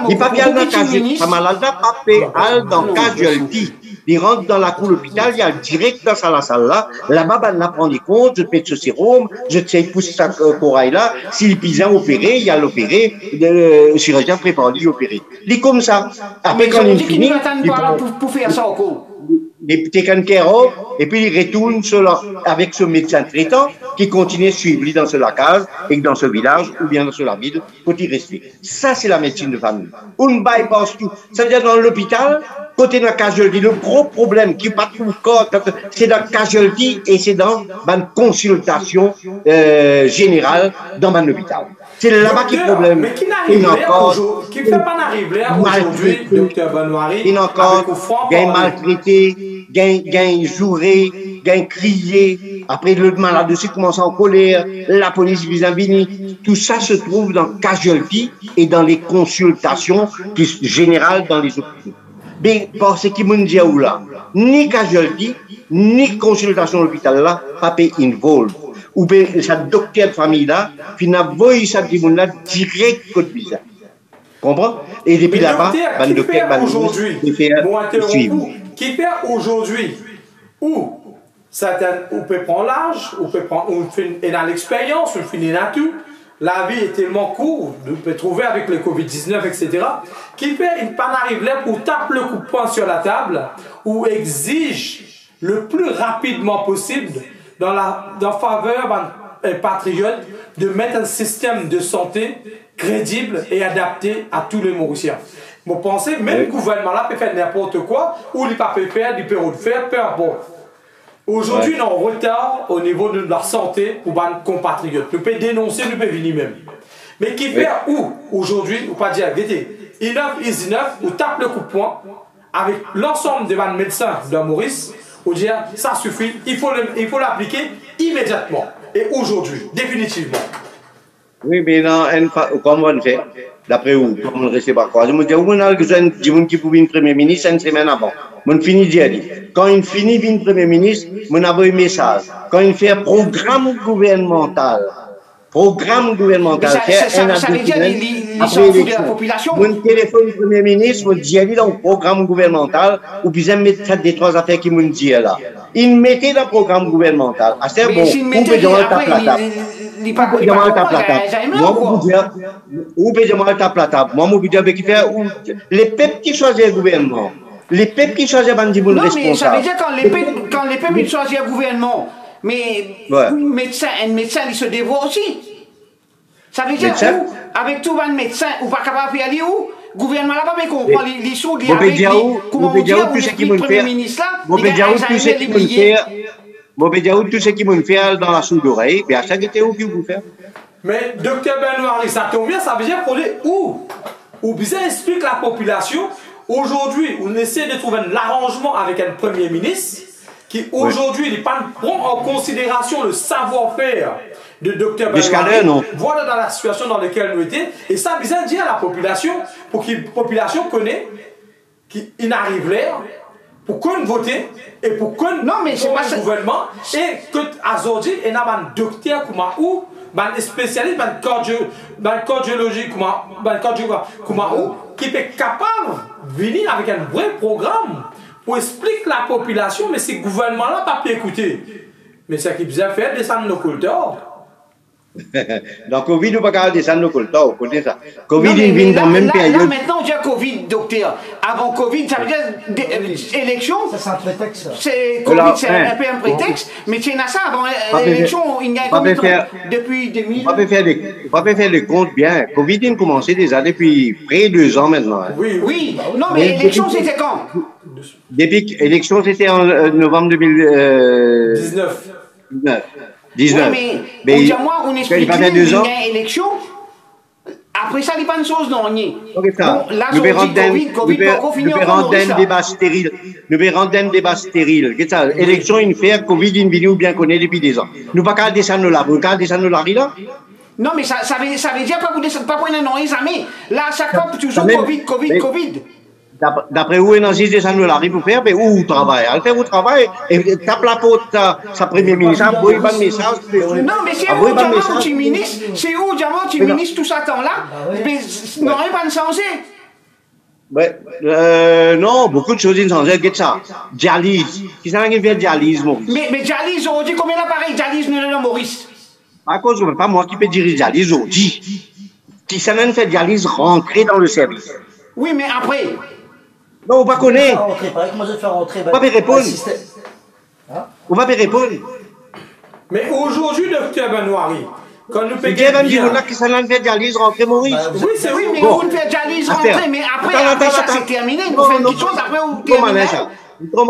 Il pas bien dans casualty. Ça malade n'a pas fait dans casualty. Il rentre dans la cour de l'hôpital, il y a direct dans la salle là. Là-bas, ben, on prend des comptes, je te mets ce sérum, je te sais pousser sa corail là. S'il est bien opéré, il y a l'opéré, le chirurgien prépare lui opérer. Il est comme ça. Après, quand il finit, pour faire ça encore. Il take care of, et puis il retourne avec ce médecin traitant qui continue à suivre lui dans la case, et dans ce village, ou bien dans la ville, pour y rester. Ça, c'est la médecine de famille. On bypass tout. Ça veut dire dans l'hôpital, côté de la casualty, le gros problème qui n'est pas tout le corps, c'est dans la casualty et c'est dans la consultation générale dans l'hôpital. C'est là-bas qui est le problème. Mais qui fait pas n'arriver aujourd'hui, docteur Benoît, il encore gain maltraité, gain jouré, gain crié. Après le malade aussi commence en colère, la police vient venir. Tout ça se trouve dans casualty et dans les consultations générales dans les hôpitaux. Mais parce qu'il me dit où là, ni casualty, ni consultation à l'hôpital là, pas involved. Ou bien, cette docteur de famille là, finalement, voyez ça là direct code bizarre. Comprends? Et depuis là-bas, le docteur aujourd'hui, qui fait aujourd'hui, ou on peut prendre l'âge, on peut prendre, on fait l'expérience, on finit là tout. La vie est tellement courte, on peut trouver avec le Covid-19, etc. Qui fait une panne arrive là pour taper le coup de poing sur la table, ou exige le plus rapidement possible dans faveur d'un patriote de mettre un système de santé crédible et adapté à tous les Mauriciens. Vous pensez, même le gouvernement là peut faire n'importe quoi, ou il ne peut pas faire, il peut faire, peu importe. Aujourd'hui, on est en retard au niveau de la santé pour nos compatriotes. Nous pouvons dénoncer, nous pouvons venir même. Mais qui fait où, aujourd'hui, ou pas dire, enough is enough, ou tape le coup de poing avec l'ensemble des médecins de Maurice, ou dire, ça suffit, il faut l'appliquer immédiatement. Et aujourd'hui, définitivement. Oui, mais non, comment on fait? D'après vous, comment on reste pas quoi? Je me dis, on a besoin de gens qui pour venir Premier ministre une semaine avant. On finit d'y quand il finit de Premier ministre, on a un message. Quand il fait un programme gouvernemental, ça veut dire qu'ils s'en foutent de la population. Mon téléphone Premier ministre, me dit dans le programme gouvernemental, ou bien mettre ça des trois affaires qui me dit là. Il mettait dans le programme gouvernemental. Ah, c'est bon, on peut demander ta plata. On peut demander ta plata. On peut demander ta plata. Moi, je veux dire, les peuples qui choisissent le gouvernement, les peuples qui choisissent les responsables. Non, mais ça veut dire quand les peuples choisissent le gouvernement, mais un médecin, il se dévoue aussi. Ça veut dire avec tout un médecin, ou pas capable de faire aller où? Le gouvernement n'a pas comprendre les sous, comment on dit, le Premier ministre là, tout ce qui me fait dans la soude d'oreille, mais à chaque été, où vous faire? Mais docteur Benoît, ça tombe bien, ça veut dire pour les où? Ou bien explique la population, aujourd'hui, on essaie de trouver un arrangement avec un Premier ministre qui aujourd'hui ne prend en considération le savoir-faire de Dr Benoît. Voilà dans la situation dans laquelle nous étions. Et ça vient dire à la population, pour que la population connaisse qu'il arrive là pour qu'on vote et pour qu'on non mais c'est pas le gouvernement et que aujourd'hui il y a un docteur ou un spécialiste dans cardiologie qui est capable de venir avec un vrai programme pour expliquer la population, mais ce gouvernement-là n'a pas pu écouter. Mais c'est ce qui faisait faire descendre nos cultures. Donc, Covid, nous ne pouvons pas descendre nos cultures, côté ça. Covid, il vient dans la même période. Là, maintenant, il y a Covid, docteur. Avant Covid, ça veut dire élection. Ça, c'est un prétexte. Covid, c'est un peu un prétexte, mais tu as ça avant l'élection, il y a un Covid depuis 2000. On va pas faire le compte bien. Covid, il a commencé déjà depuis près de 2 ans maintenant. Oui. Non, mais l'élection, c'était quand? Depuis l'élection, c'était en novembre 2019. 19. Oui, mais moi, on explique qu'il y a une élection. Après ça, il n'y a pas de chose non. Là, nous verrons un débat stérile. Nous verrons un débat stérile. Élection, une faire, Covid, une vidéo bien connue depuis 2 ans. Nous ne pouvons pas descendre là. Vous pouvez descendre là, là? Non, mais ça veut dire pas vous descendre, pas pour un an, jamais. Là, ça coupe toujours Covid. D'après où est-ce que ça nous arrive pour faire, mais où travaille? Elle fait où travail et tape la faute sa première ministre, vous avez un message. Non, mais c'est où diamant tu ministre, c'est où diamant tu ministre tout ça temps là, mais n'aurait pas de changé. Non, beaucoup de choses ont changé. Qu'est-ce ça? Dialyse. Qui s'en fait dialyse, Maurice? Mais dialyse, on dit combien d'appareils dialyse nous donnons, Maurice? À cause, pas moi qui peux diriger dialyse, on dit. Qui s'en fait dialyse rentrer dans le service. Oui, mais après. Non, on va connaître. Comment je vais faire rentrer? On va me répondre. On va me répondre. Mais aujourd'hui, docteur Benoît, quand nous payons bien... là qui s'en fait dialyse rentrer, Maurice. Oui, c'est oui, mais on fait dialyse rentrer, mais après ça c'est terminé, nous faisons quelque chose, après on termine. Trop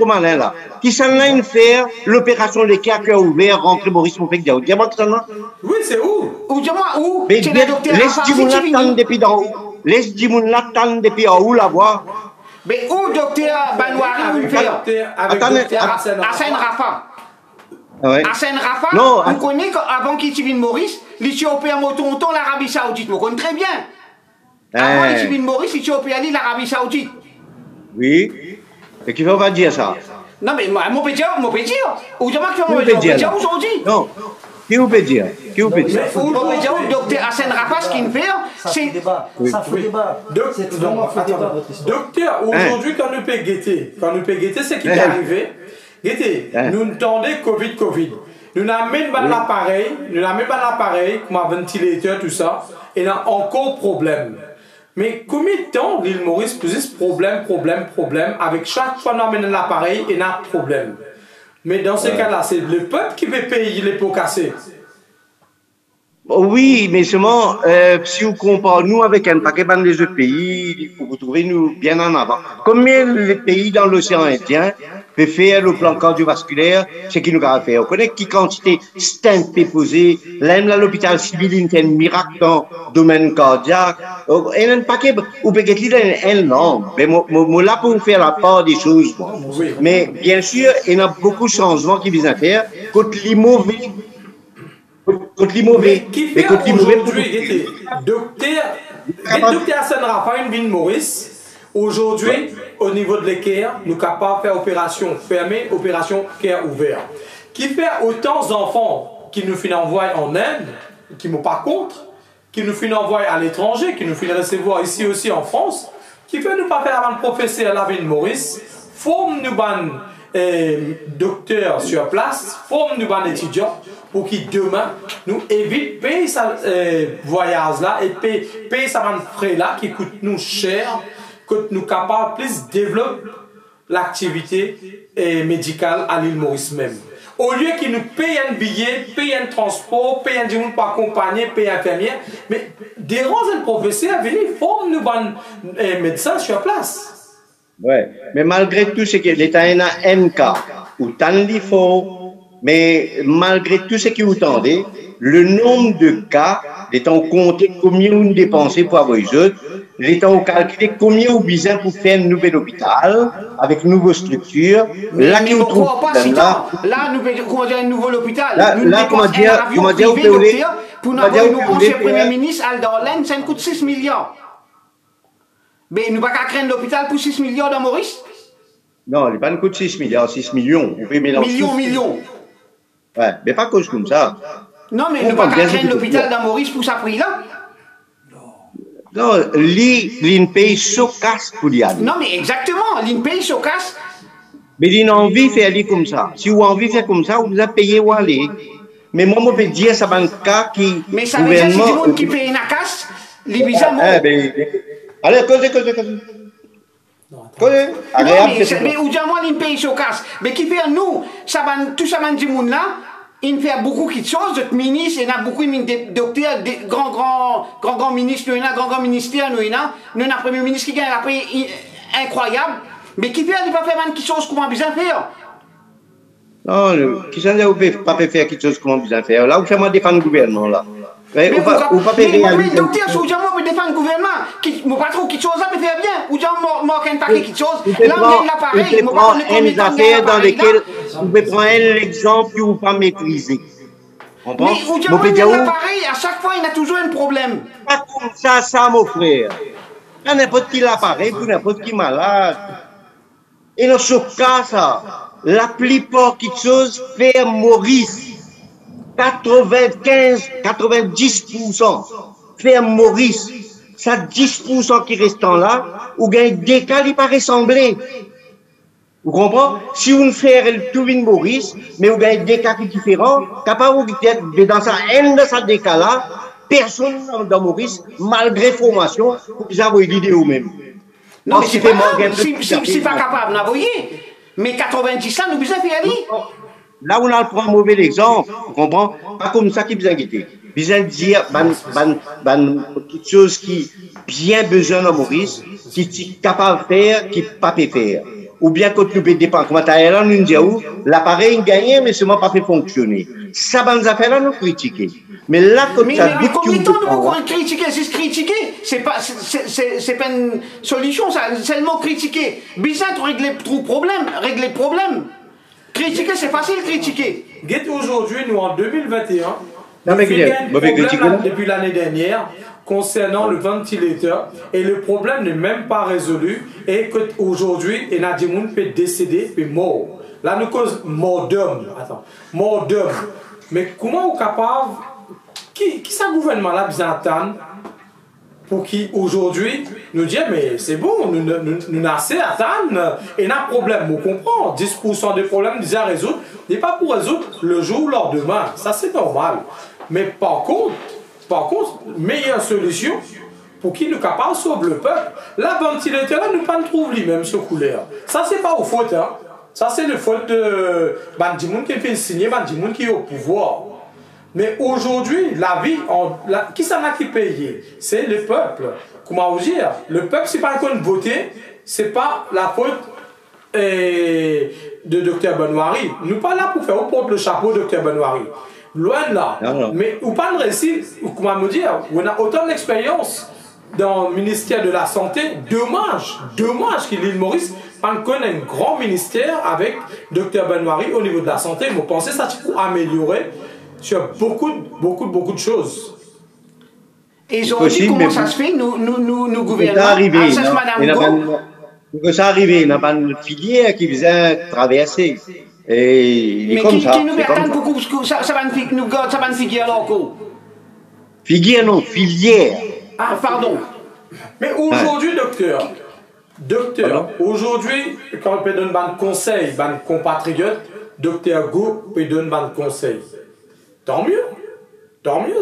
malin là. Qui s'en a faire l'opération de cœur ouvert, rentrer Maurice pour faire dialyse. Dis-moi qui s'en a. Oui, c'est où? Ou dis-moi où? Mais laisse-moi l'attendre depuis d'en haut. Laisse-moi l'attendre depuis en haut la voix. Mais où docteur Banouari vous fait? Attendez, Hassan Rafa. Hassan Rafa, vous connaissez avant qu'il vienne Maurice, l'Éthiopie a monté l'Arabie Saoudite. Vous connaissez très bien. Avant qu'il vienne Maurice, l'Éthiopie a dit l'Arabie Saoudite. Oui. Et qui ne faut pas dire ça? Non, mais mon peut dire. Ou dis-moi qui va dire aujourd'hui? Non. Qui vous peut dire? Qui vous peut dire? Ou docteur Hassan Rafa, ce qu'il me fait, c'est. Ça fait débat. C'est vraiment fait débat, votre histoire. Docteur, aujourd'hui, quand nous payons guetter, ce qui est arrivé, guetter, nous entendons Covid. Nous n'avons même pas l'appareil, comme un ventilateur, tout ça, et nous avons encore problème. Mais combien de temps l'île Maurice pose problème, avec chaque fois que nous amenons l'appareil, il y a un problème. Mais dans ce cas-là, c'est le peuple qui veut payer les pots cassés. Oui, mais seulement, si on compare nous avec un paquet des autres pays, il faut retrouver nous bien en avant. Combien les pays dans l'océan Indien peuvent faire le plan cardiovasculaire, ce qu'ils nous ont fait? On connaît qui quantité stent peut poser, même l'hôpital civil, il fait un miracle dans le domaine cardiaque. Il y a un paquet, ou peut-être il y a un nombre. Mais moi, là, pour faire la part des choses. Mais bien sûr, il y a beaucoup de changements qui visent à faire contre les mauvais. Qui fait aujourd'hui, docteur Hassan Rafa, une ville Maurice, aujourd'hui, au niveau de l'équerre, nous sommes capables de faire opération fermée, opération cœur ouvert. Qui fait autant d'enfants qui nous envoient en Inde, qui ne sont pas contre, qui nous envoient à l'étranger, qui nous recevoir ici aussi en France, qui fait nous pas faire un professeur à la ville Maurice, forme nous docteurs sur place, forme nous étudiants, pour qui demain nous évite payer ce voyage-là et payer ce frais-là qui coûte nous cher, que nous capables plus développer l'activité médicale à l'île Maurice même. Au lieu qu'ils nous payent un billet, payent un transport, payent un dîner pour accompagner, payent un infirmier, mais dérange un professeur, venez forme nous médecins sur place. Ouais, mais malgré tout, c'est que l'État a un cas où tant il faut. Mais malgré tout ce qui vous tendez, le nombre de cas, l'étant compté combien vous dépensez pour avoir les autres, l'étant calculé combien vous besoin pour faire un nouvel hôpital, avec une nouvelle structure, là qui vous trouve là, nous pouvons dire un nouvel hôpital. Là, comment dire, pour nous avoir un conseil premier ministre, Aldorlen, ça coûte 6 milliards. Mais nous ne pouvons pas créer un hôpital pour 6 milliards dans Maurice? Non, il pas coûte 6 milliards, 6 millions. On peut mélanger. Millions. Ouais, mais pas cause comme ça. Non, mais ne pas qu'à l'hôpital d'Amoris pour sa prix là. Non, l'INPE se casse pour y aller. Non, mais exactement, l'INPE se casse. Mais il a envie de faire aller comme ça. Si vous avez envie de faire comme ça, vous avez payé où aller. Mais moi, je peux dire, ça va être un cas qui. Mais ça veut dire que si le monde qui paye une casse, les visas allez, causez. Mais où moi l'INPE se casse. Mais qui fait nous, tout ça va dire là. Il fait beaucoup de choses, d'autres ministres, il y a beaucoup de docteurs, de grands ministres, il y a grands ministères, il y a un premier ministre qui gagne un prix incroyable, mais qui fait, il ne peut pas faire quelque chose comment bien faire. Non, qui s'en ne peut pas faire quelque chose comment bien faire. Là, vous faites moi défendre le gouvernement, là. Mais docteur, si vous avez défendre le gouvernement, mon patron, quelque chose, ça peut faire bien. Vous avez manqué un paquet de choses. Là, on a l'appareil, vous pouvez prendre des affaires dans lesquelles vous pouvez prendre un exemple que vous ne pouvez pas maîtriser. Mais vous avez l'appareil, à chaque fois, il y a toujours un problème. Pas comme ça, mon frère. Il y a n'importe qui l'appareil pour n'importe qui malade. Et dans ce cas, ça, la plupart quelque chose fait Maurice. 90% faire Maurice, ça 10% qui restant là, ou gagne des cas qui pas ressembler. Vous comprenez? Si vous faites tout une Maurice, mais vous gagnez des cas différents, capable de dans ça, un de ces des cas là, personne dans Maurice, malgré formation, vous avez l'idée vous-même. Non, mais c'est pas capable d'envoyer. Mais 90 ans, nous besoin faire aller. Là, on a le un mauvais exemple, vous comprenez? Pas comme ça qui vous inquiéter. Vous allez dire, quelque chose qui bien besoin de Maurice, qui est capable de faire, qui ne peut pas faire. Ou bien quand nous dépend, comme Taïlan nous dit, l'appareil gagne, mais seulement pas fait fonctionner. Ça, nous affaires-là, nous critiquer. Mais là, quand mais combien de temps nous pouvons critiquer? C'est critiquer, c'est pas une solution, c'est seulement critiquer. Bizarre de régler le problème. Critiquer, c'est facile de critiquer. Aujourd'hui, nous en 2021, nous avons un problème depuis l'année dernière concernant le ventilateur et le problème n'est même pas résolu et qu'aujourd'hui, il y a des gens qui peuvent décéder et mort. Là, nous cause mort d'homme. Mort d'homme. Mais comment on est capable, qui ça gouvernement-là besoin d'attendre pour qui aujourd'hui nous dire mais c'est bon, nous n'avons assez à attendre et il y a un problème, on comprend, 10% des problèmes déjà résoudre, n'est pas pour résoudre le jour ou le lendemain, ça c'est normal. Mais par contre, meilleure solution pour qui nous capable de sauver le peuple. La ventilateur, nous ne pas trouve lui-même ce couleur. Ça c'est pas au faute, hein. Ça c'est le faute de Bandimoun qui fait signer, Bandimoun qui est au pouvoir. Mais aujourd'hui, la vie, qui s'en a qui paye? C'est le peuple. Comment vous dire? Le peuple, c'est pas qu'on voter, c'est pas la faute de Dr Benoît-Henri. Nous pas là pour faire au porte le chapeau de Dr Benoît-Henri. Loin de là. Non. Mais ou pas de récit, comment me dire? On a autant d'expérience dans le ministère de la Santé. Dommage que l'île Maurice connaît un grand ministère avec Dr Benoît-Henri au niveau de la santé. Vous pensez ça pour améliorer sur beaucoup de choses. Et ils ont dit comment ça se fait, nous gouvernons. Ça arrive, il n'y a pas de filière qui vient traverser. Et mais comme qui nous attend beaucoup, ça va une filière là encore. Filière non, filière. Ah, pardon. Mais aujourd'hui, docteur, aujourd'hui, quand on peut donner un conseil, un compatriote, docteur Go peut donner un conseil. Tant mieux,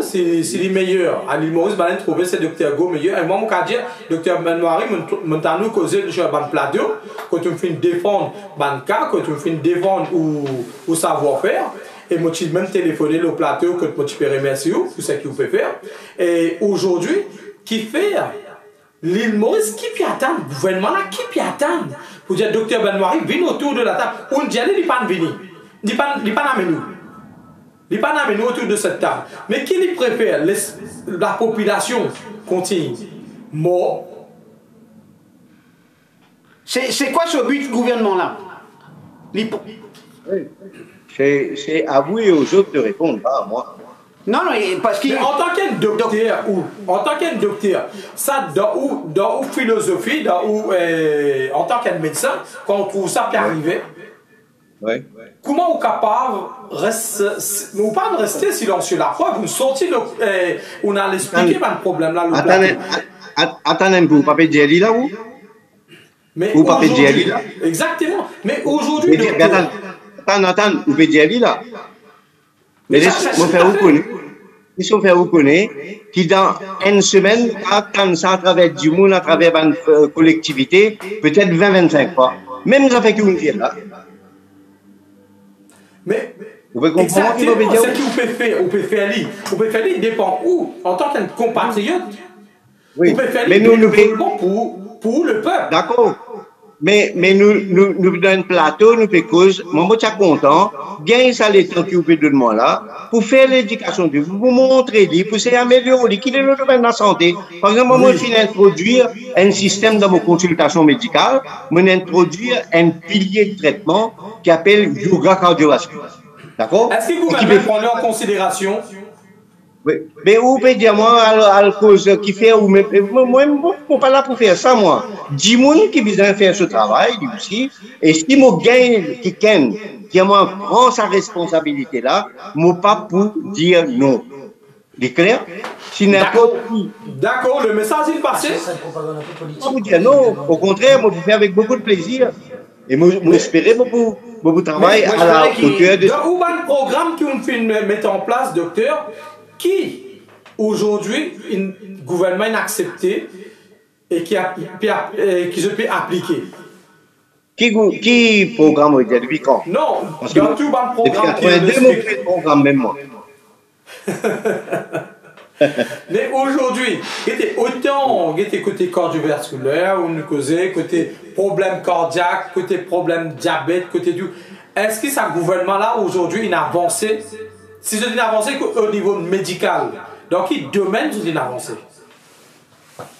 c'est les meilleurs. À l'île Maurice, on trouver ces docteurs Go meilleurs. Et moi, je dis, docteur Benoît-Henri, je vais causer sur un plateau, quand tu me fais défendre un cas, quand tu me fais défendre ou savoir-faire. Et moi, je même téléphoner au plateau, que moi, tu peux remercier pour ce que vous pouvez faire. Et aujourd'hui, qui fait l'île Maurice, qui peut attendre? Le gouvernement là, qui peut attendre? Pour dire, docteur Benoît-Henri, viens autour de la table. On dit, il n'est pas venu. Il n'est pas amené nous. Il n'est pas amené autour de cette table. Mais qui lui préfère? La population continue mort. C'est quoi ce but du gouvernement là? C'est à vous et aux autres de répondre, pas à moi. Non, non, parce qu'il... En tant qu'un docteur, ça, dans philosophie, en tant qu'un médecin, quand on trouve ça qui arrive, comment on est capable de pas rester silencieux la fois, vous sortez, on a expliqué le problème là. Attendez, vous pas dire là où? Mais vous pas dire là? Exactement. Mais aujourd'hui, attends, vous pouvez dire là. Mais laissez-moi faire vous connaître qui dans une semaine attend ça à travers du monde, à travers une collectivité, peut-être 20-25 fois. Même ça fait qu'une vie là. Mais vous pouvez comprendre ce qu'on peut faire, dépend où, en tant qu'un compatriote, oui. On peut faire mais nous pour le peuple. D'accord. Mais nous dans un plateau, nous faisons cause, moi je suis content, bien ça les temps qui vous de moi là, pour faire l'éducation de vous, pour montrer, pour s'améliorer, qui est le domaine de la santé. Par exemple, moi je viens d'introduire un système dans vos consultations médicales, je viens d'introduire un pilier de traitement qui s'appelle yoga cardiovasculaire. D'accord? Est-ce que vous m'avez pris en considération? Oui. Mais vous pouvez dire, moi, à la cause qui fait, moi, je ne suis pas là pour faire ça, moi. 10 personnes qui visent faire ce travail, lui aussi, et si je gagne quelqu'un qui prend sa responsabilité là, je ne suis pas pour dire non. C'est clair? Si n'importe qui. D'accord, le message est passé. Je vous dire non, au contraire, moi, je fais avec beaucoup de plaisir. Et moi, j'espère beaucoup de travail à la hauteur de. Où va le programme qu'on fait mettre en place, docteur? Qui, aujourd'hui, le gouvernement a accepté et qui se peut appliquer? Qui programme depuis quand? Non, dans tout le programme. Depuis 82 programme même moi. Mais aujourd'hui, autant côté cardiovasculaire, on nous causait, côté problème cardiaque, côté problème diabète, côté tout. Est-ce que ce gouvernement-là, aujourd'hui, il a avancé? Si je dis avancé au niveau médical, dans quel domaine je dis avancé?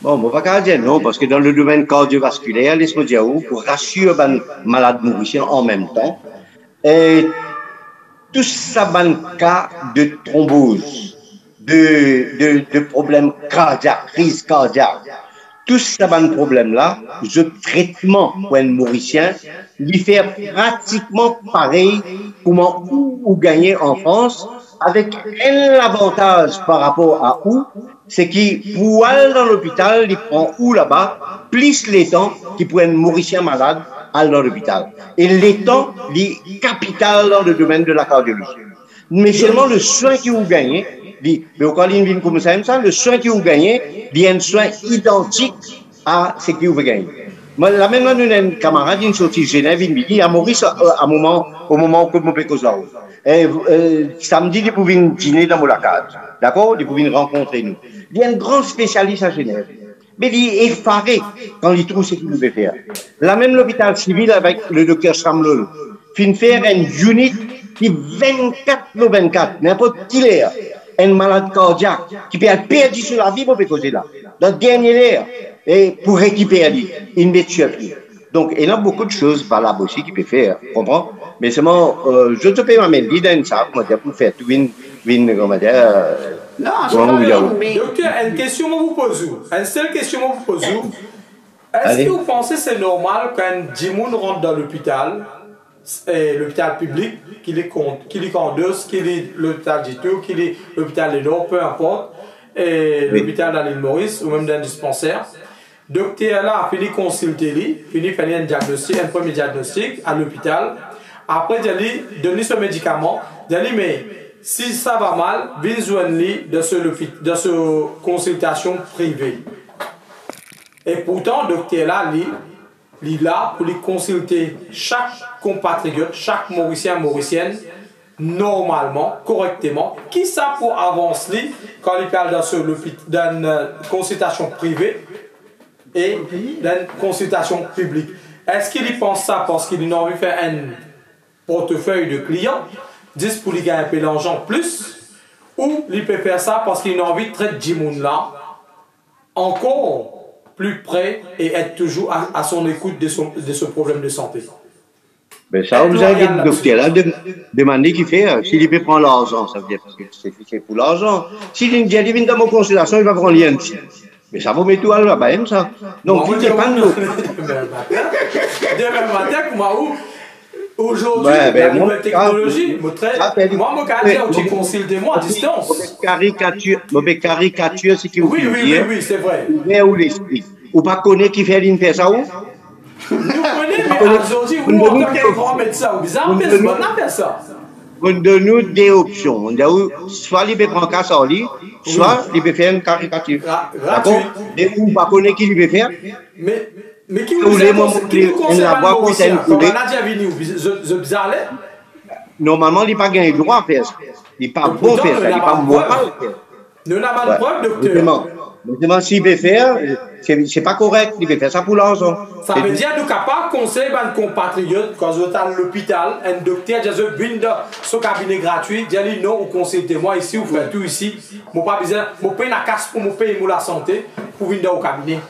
Bon, on ne va pas dire non, parce que dans le domaine cardiovasculaire, laisse-moi dire où, pour rassurer les malades nourriciens en même temps, et tout ça, un cas de thrombose, de problèmes cardiaques, crise cardiaque, tout ça, un problème-là, le traitement pour un mauricien, lui fait pratiquement pareil comment ou gagner en France, avec un avantage par rapport à où, c'est qu'il, pour aller dans l'hôpital, il prend où là-bas, plus les temps qu'il pour un mauricien malade, aller dans l'hôpital. Et les temps, il est capital dans le domaine de la cardiologie. Mais seulement le soin que vous gagnez, mais quand il vient comme ça, le soin que vous gagnez, il y a un soin identique à ce que vous gagnez. La même année, nous avons un camarade qui est sorti de Genève, il me dit, à Maurice, au moment où je me cause là-haut. Samedi, il pouvait dîner dans mon lacade. D'accord? Il pouvait rencontrer nous. Il y a un grand spécialiste à Genève. Mais il est effaré quand il trouve ce qu'il veut faire. Là même, l'hôpital civil avec le docteur Samlol, fin faire une unit qui 24/24, n'importe qui l'heure, un malade cardiaque qui peut être perdu sur la vie pour causer là. Dans le dernier heure, et pour récupérer il met sur lui. Donc, il y a beaucoup de choses valables aussi qu'il peut faire, comprends? Mais seulement, je te peux m'amener dans ça, pour faire tout comment dire, non, c'est pas mais... Docteur, une question que vous posez. Une seule question que vous posez. Est-ce que vous pensez que c'est normal quand 10 personnes rentrent dans l'hôpital, l'hôpital public, qu'il est Candeuse, qu'il est l'hôpital Dito, qu'il est l'hôpital de Nord, peu importe, l'hôpital de l'île Maurice ou même dans le dispensaire, docteur là a fini consulter, fini faire un diagnostic, un premier diagnostic à l'hôpital. Après, il a donné ce médicament, il a dit, mais si ça va mal, viens joindre de ce consultation privée. Et pourtant, le docteur là, il est là pour consulter chaque compatriote, chaque Mauricien, Mauricienne, normalement, correctement. Qui ça pour avancer quand il parle dans une consultation privée et dans une consultation publique? Est-ce qu'il y pense ça parce qu'il a envie de faire un portefeuille de clients, 10 pour lui gagner un peu d'argent plus, ou il peut faire ça parce qu'il a envie de traiter 10 personnes là encore plus près et être toujours à son écoute de ce problème de santé? Ben ça, vous avez le docteur là, demander qu'il fait, s'il peut prendre l'argent, ça veut dire que c'est pour l'argent. S'il vient dans mon consultation, il va prendre lien dessus. Mais ça vous met tout à la bas, ça. Donc, il dépend de nous. Demain matin, aujourd'hui, la nouvelle technologie, moi, tu consultes moi à distance. Mauvais caricature, c'est que vous dites. Oui, c'est vrai. Ou pas connaître qui fait l'une ça où? Nous connaissons, mais aujourd'hui, vous, en tant que grand médecin, vous avez ça. On donne nous des options. Soit il peut prendre casse en lit, soit il peut faire une caricature. D'accord? Et vous ne connaissez pas qui il peut faire. Mais qui vous conseille comme Nadia Vini ou The Bizarre? Normalement, il n'a pas gagné le droit à faire ça. Il n'est pas bon à faire ça. Il n'est pas moral à faire. Nous n'avons pas de preuve, docteur. Mais s'il peut faire, c'est pas correct. Il peut faire ça pour l'argent. Ça veut dire que nous sommes capables de conseiller à nos compatriotes quand vous êtes à l'hôpital, un docteur qui a son cabinet gratuit, il dit non, vous conseillez moi ici, vous faites tout ici. Je n'ai pas besoin, je paye la casse pour me payer la santé pour venir au cabinet.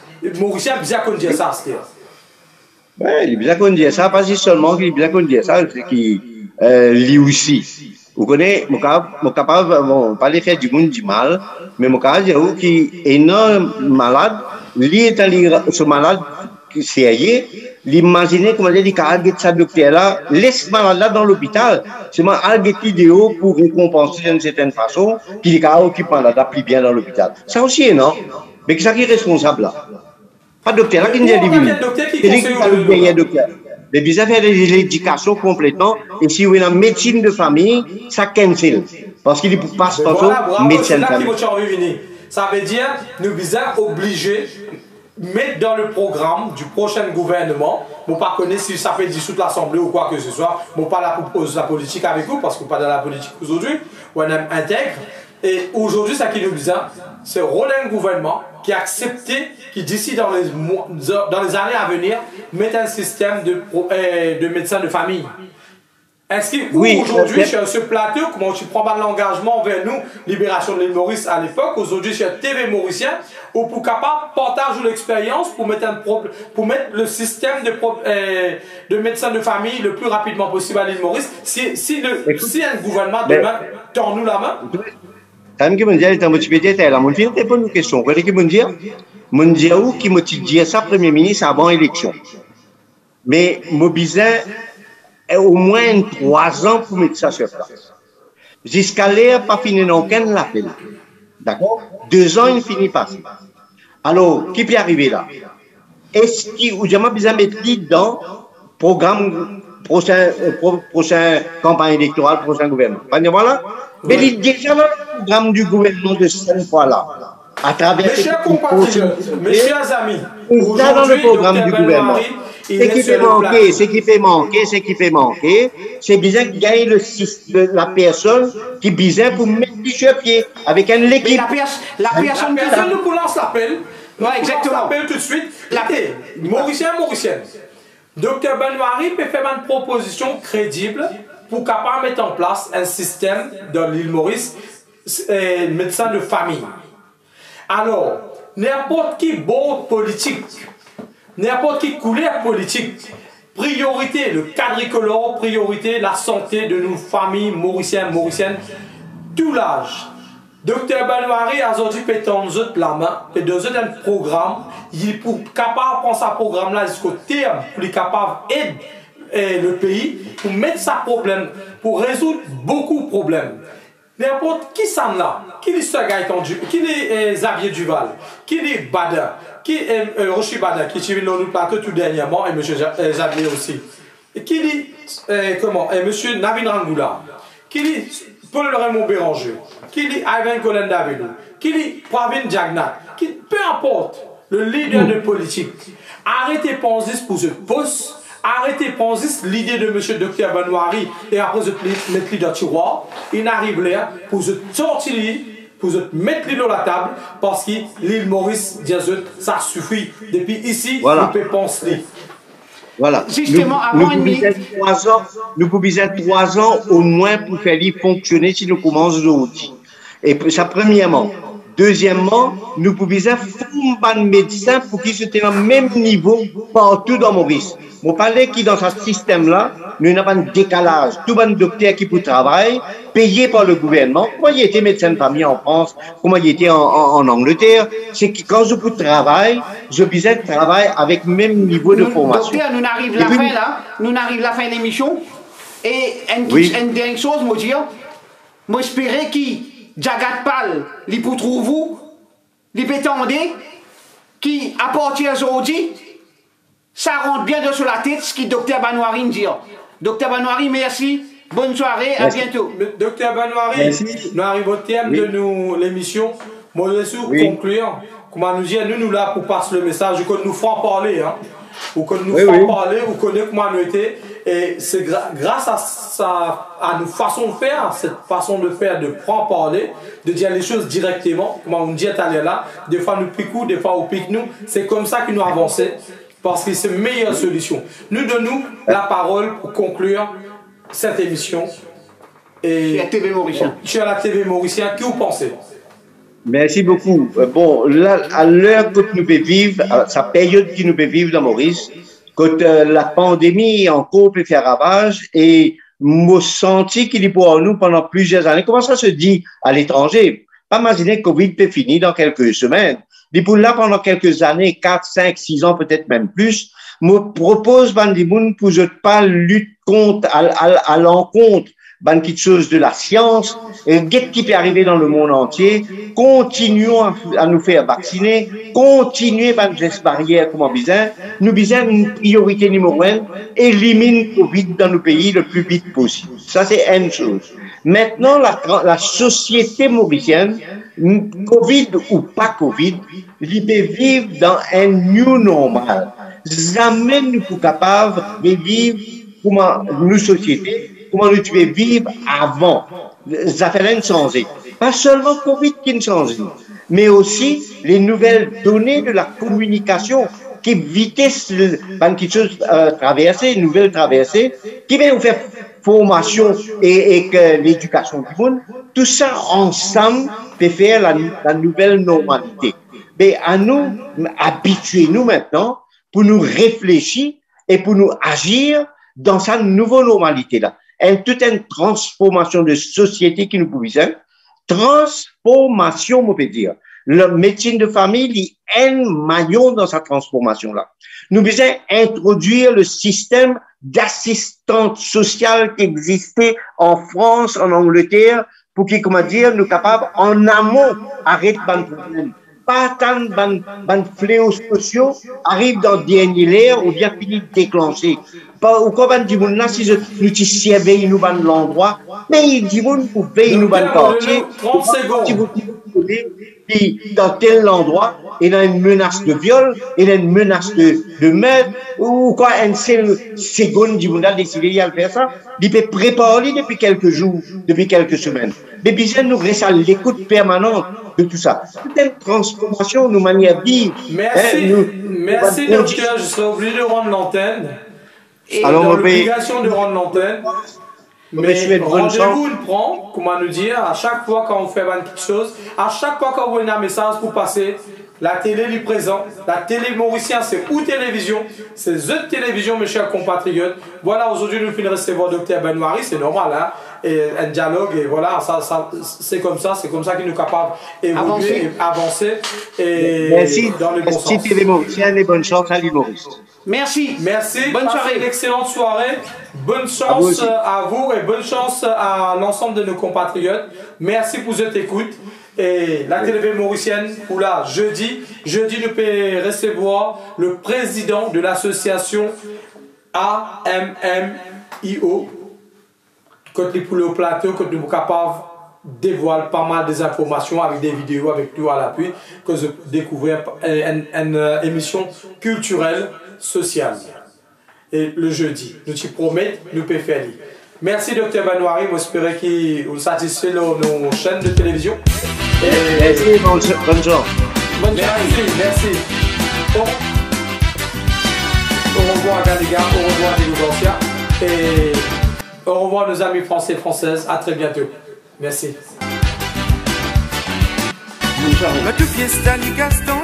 Mauricien a besoin qu'on dise ça, c'est-à-dire. Oui, il a besoin qu'on dise ça, pas seulement qu'il a besoin qu'on dise ça, c'est qu'il lit aussi. Vous connaissez, je suis capable de parler faire du monde du mal, mais je suis capable qu'il est énorme malade, lui est ce malade sérieux, l'imaginer comment dire, il a sa docteur là, laisse malade là dans l'hôpital, c'est un vidéo pour récompenser d'une certaine façon, qu'il a occupé malade plus bien dans l'hôpital. Ça aussi est non, mais c'est qui est responsable là. Pas docteur là qui nous a dit, c'est lui qui a le meilleur docteur. Les bizarres faire l'éducation complètement, et si vous avez une médecine de famille, ça cancel. Parce qu'il passe par médecin de famille. Ça veut dire que nous sommes obligés de mettre dans le programme du prochain gouvernement, je ne sais pas si ça fait dissoudre l'Assemblée ou quoi que ce soit, je ne sais pas la politique avec vous, parce que vous n'êtes pas dans la politique aujourd'hui, on est intègre. Et aujourd'hui, ça qui nous dit, c'est le rôle d'un gouvernement qui a accepté, qui d'ici dans les années à venir, mette un système de médecins de famille. Est-ce que vous, aujourd'hui, sur ce plateau, comment tu prends l'engagement envers nous, Libération de l'île Maurice à l'époque, aujourd'hui sur TV Mauricien, ou pour capable partager l'expérience pour mettre le système de médecins de famille le plus rapidement possible à l'île Maurice, si un gouvernement demain tord nous la main? Quand je me dis, je me répondre une question. Vous voyez, je me dis, qui me dit ça, Premier ministre, avant l'élection. Mais, je besoin au moins 3 ans pour mettre ça sur place. Jusqu'à l'air, pas fini, non, aucun l'appel. D'accord? 2 ans, il finit pas. Alors, qui peut arriver là? Est-ce qu'il y a besoin de mettre dans le programme prochain campagne électorale, prochain gouvernement? Voilà. Mais il est déjà dans le programme du gouvernement de cette fois-là. À travers mes chers compatriotes, mes chers amis, déjà dans le programme du gouvernement. Ce qui fait manquer, c'est besoin de gagner la personne qui besoin pour mettre du sur pied avec une équipe. La personne qui nous lance l'appel. Oui, exactement. L'appel tout de suite. Mauricien. Docteur Benoît peut faire une proposition crédible pour capable mettre en place un système dans l'île Maurice, médecin de famille. Alors, n'importe qui bon politique, n'importe qui couleur politique, priorité, le quadricolore, priorité, la santé de nos familles mauriciennes, tout l'âge. Docteur Benoît a aujourd'hui fait la main, et dans un programme, il est capable de prendre ce programme-là jusqu'au terme, pour être capable d'aider le pays, pour mettre ça problème, pour résoudre beaucoup de problèmes. N'importe qui s'en là, qui est Gaëtan Duval, qui est Xavier Duval, qui est Badin, qui est Rochi Badin, qui est venu dans le plateau tout dernièrement, et M. Xavier aussi. Et qui est, et M. Navin Rangoula, qui est Paul Raymond Béranger, qui est Ivan Golen Davidou, qui est Pravin Jagnat, peu importe, le leader de politique, arrêtez penser pour ce poste. Arrêtez de penser l'idée de M. Dr Benoît et après de mettre l'idée dans le tiroir. Il n'arrive là pour se sortir, pour se mettre l'idée dans la table parce que l'île Maurice, ça suffit. Depuis ici, voilà. On peut penser. Voilà. Justement, nous pouvons 3 ans au moins pour faire fonctionner si nous commençons aujourd'hui. Et ça, premièrement. Deuxièmement, nous pouvons former un médecin pour qu'ils soient au même niveau partout dans Maurice. Mon palais qui dans ce système-là, nous n'avons pas de décalage. Tout le docteur qui peut travailler, payé par le gouvernement. Comment il était médecin de famille en France, comment il était en Angleterre, c'est que quand je peux travailler, je besoin de travailler avec le même niveau de formation. Docteur, nous arrivons la fin là, nous arrivons la fin de l'émission. Et une dernière chose, moi dire, moi j'espérais qu'il Jagat Pal, li pour trouver vous, li pétendé, qui à partir d'aujourd'hui, ça rentre bien sur la tête ce que Dr Banouari me dit. Dr Banouari, merci, bonne soirée, à bientôt. Dr Banouari, nous arrivons au terme de l'émission. Moi, je vais conclure. Comment nous dire, nous là pour passer le message, que nous ferons parler. Hein. Ou que nous ferons parler, ou connaître comment nous était. Et c'est grâce à nos façons de faire, cette façon de faire, de prendre parler, de dire les choses directement, comme on dit à là, des fois nous piquons, des fois on pique nous, c'est comme ça que nous avançons, parce que c'est la meilleure solution. Nous donnons la parole pour conclure cette émission. Et sur la TV Mauricien. Sur la TV Mauricien, que vous pensez? Merci beaucoup. Bon, là, à l'heure que nous pouvons vivre, à sa période que nous pouvons vivre dans Maurice, quand la pandémie encore peut faire ravage et me senti qu'il est pour nous pendant plusieurs années. Comment ça se dit à l'étranger? Pas imaginer que Covid peut finir dans quelques semaines. Il est pour là pendant quelques années, 4, 5, 6 ans, peut-être même plus. Me propose Ban Dimoun pour ne pas lutter contre, à l'encontre ban quelque chose de la science, et qu'est-ce qui peut arriver dans le monde entier, continuons à nous faire vacciner, continuez par gestes barrières comme on besoin, nous besoin une priorité numéro 1, élimine Covid dans nos pays le plus vite possible. Ça c'est une chose. Maintenant, la société mauricienne, Covid ou pas Covid, il peut vivre dans un new normal. Jamais nous sommes capables de vivre comme une société, comment nous devons vivre avant. Ça fait rien de changer. Pas seulement Covid qui ne change, mais aussi les nouvelles données de la communication, qui vitesse, quelque chose traversée, une nouvelle traversée, qui va nous faire formation et que l'éducation du monde. Tout ça ensemble peut faire la nouvelle normalité. Mais à nous, habituez-nous maintenant pour nous réfléchir et pour nous agir dans sa nouvelle normalité-là. Toute une transformation de société qui nous besoin. Transformation, on peut dire. La médecine de famille est un maillon dans sa transformation-là. Nous devons introduire le système d'assistance sociale qui existait en France, en Angleterre, pour qu'il, comment dire, nous capables en amont arrêter ban problème. Pas tant ban fléaux sociaux arrivent dans le dernier l'air ou bien finit de déclencher. Ou quand on dit, si nous surveillons nous ban l'endroit, mais il dit, vous veillez nous ban quartier. 30 secondes. Dans tel endroit, il y a une menace de viol, il y a une menace de meurtre, ou quoi, une seule seconde, du monde a décidé de faire ça, il peut préparer depuis quelques jours, depuis quelques semaines. Mais bien, nous restons à l'écoute permanente de tout ça. C'est une transformation, nos manières de vivre. Merci, merci docteur, je serai obligé de rendre l'antenne. Alors, dans l'obligation de rendre l'antenne. Mais rendez-vous le prend, comment nous dire, à chaque fois quand on fait quelque chose, à chaque fois qu'on voit un message pour passer, la télé est présente, la télé mauricienne c'est ou télévision, c'est The Télévision mes chers compatriotes. Voilà, aujourd'hui nous finissons de recevoir Dr Banouari, c'est normal, hein, et un dialogue, et voilà, c'est comme ça qu'il nous est capable d'évoluer, avancer, et merci, dans le bon sens. Merci télé mauricienne et bonne chance à l'humoriste. Merci. Merci. Bonne soirée. Une excellente soirée. Bonne chance à vous et bonne chance à l'ensemble de nos compatriotes. Merci pour cette écoute. Et la télévision mauricienne, pour là, jeudi, nous pouvons recevoir le président de l'association AMMIO. Quand nous pour le plateau, quand nous sommes capables dévoile pas mal des informations avec des vidéos, avec tout à l'appui, que je découvre une émission culturelle, sociale. Et le jeudi, nous te promettons, nous pouvons faire. Merci Dr Banouari, j'espère qu'il vous satisfait nos chaînes de télévision. Merci, bonne journée. Merci. Bon. Au revoir les gars, au revoir les anciens. Et au revoir nos amis français et françaises. À très bientôt. Merci. Mais tout fiesta, les Gaston,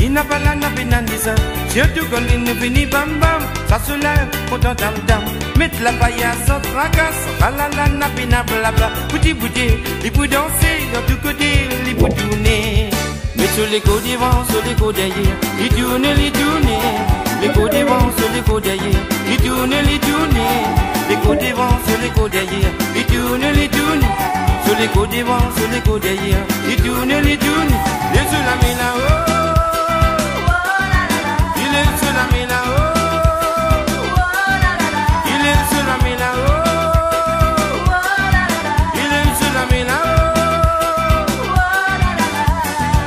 il n'a pas la nabenanisa. Surtout quand il ne finit bam bam, ça se lève, content tam tam. Mettre la paillasse, sans tracasse, la nabena blabla. Bouti bouti, il peut danser, de tous côtés, il peut tourner. Mais sur les côtes devant, sur les côtes derrière, il tourne, il tourne. Les côtes devant, sur les côtes derrière, il tourne, il tourne. Les côtes devant, sur les côtes derrière, il tourne, il tourne. Sur les côtes devant, sur les côtes derrière, il tourne, il tourne. Il est sur la main là-haut. Il est sur la main là-haut. Il est sur la main là-haut. Il est sur la main là-haut.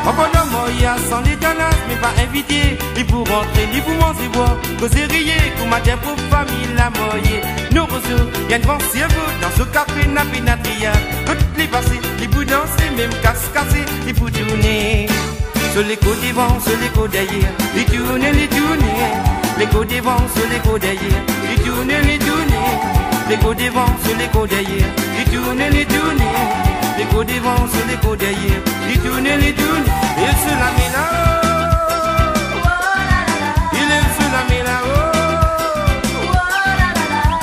Encore d'un moyen sans les tanas, mais pas invité. Il pour rentrer, il pour manger boire. Causer rire, pour ma terre pour famille la moyer. Nous ressources, y'a une vent cerveau dans ce café n'a pénatria. Toutes les passées, les bouts danser, même casse-cassé, les bouts tourner. Sur les côtes devant, sur les côtes derrière, les tourner, les tourner. Les côtes devant, sur les côtes derrière, les tourner, les tourner. Les côtes devant, sur les côtes derrière, les tourner, les tourner. Les côtes devant, sur les côtes derrière, les tourner, les tourner. Et sur la main là-haut, il est sur la main là-haut.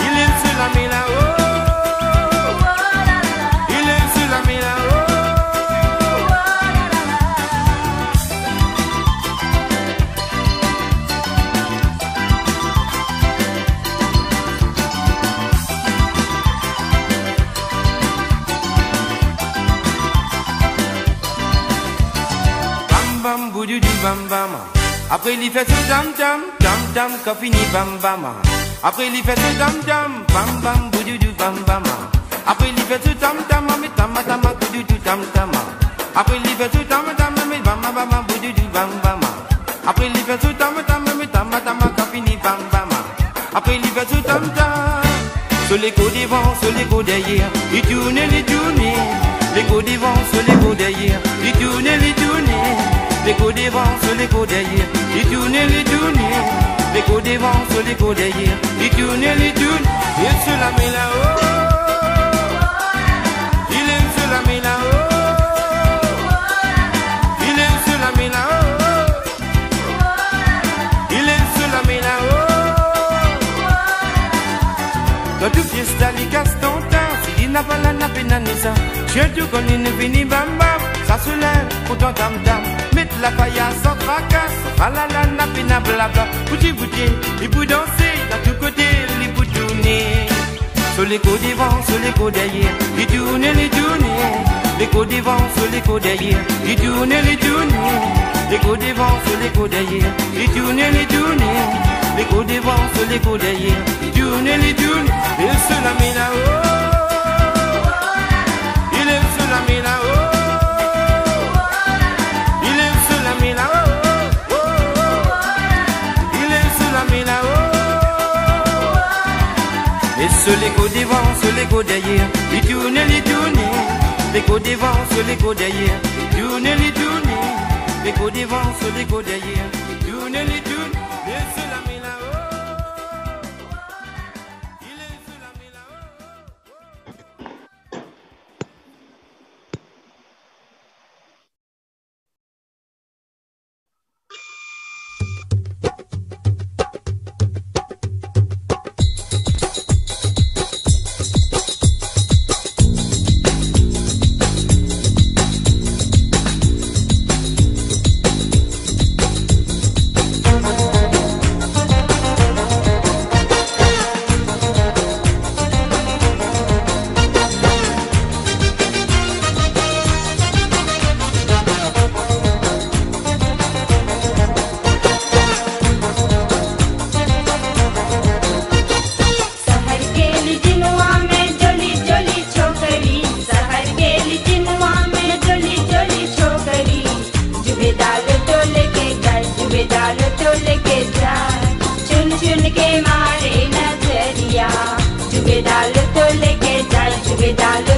Il est sur la main là-haut. Il est sur la main là-haut. Bam bam boudou du bam bam. Après il fait ce dam dam dam dam quand fini bam bam. Après il fait ce dam dam bam bam boudou du bam bam. Après il fait ce dam dam mais tam tam boudou du tam tam. Après il fait ce dam dam mais bam bam boudou du bam bam. Après il fait ce dam dam mais tam tam quand fini bam bam. Après il fait ce dam dam. Sur les côtes devant, sur les côtes derrière, il tourne, il tourne. Les côtes devant, sur les côtes derrière, il tourne, il tourne. Les côtes devant, sur les côtes derrière, il tourne, il tourne. Les côtes devant, sur les côtes derrière, il tourne, il tourne. Il est sur la main là-haut. Il est sur la main là-haut. Il est sur la main là-haut. Il est sur la main là-haut. Dans tout fiesta, les Gaston, il n'a pas la nabenanisa. Surtout quand il ne finit bam bam, ça se lève, pourtant tam tam. Mettre la paillasse sans tracasse, la napena blabla. Bouti bouti, il peut danser, dans tous côtés, il peut tourner. Sur les côtes devant, sur les côtes derrière, il tourne, il tourne. Les côtes devant, sur les côtes derrière, il tourne, il tourne. Les côtes devant, sur les côtes derrière, il tourne, il tourne. Les côtes devant, sur les côtes derrière, il tourne, il tourne. Il est sur la main là-haut. Il est sur la main là-haut. Il est sur la main là-haut. Il est sur la main là-haut. Et sur les côtes devant, sur les côtes derrière, il tourne, il tourne. Les côtes devant, sur les côtes derrière, il tourne, il tourne. Les côtes devant, sur les côtes derrière, il tourne, il tourne. Il est sur la main là-haut. Il est sur la main là-haut. डाल तो लेके जाए, चुबे डाल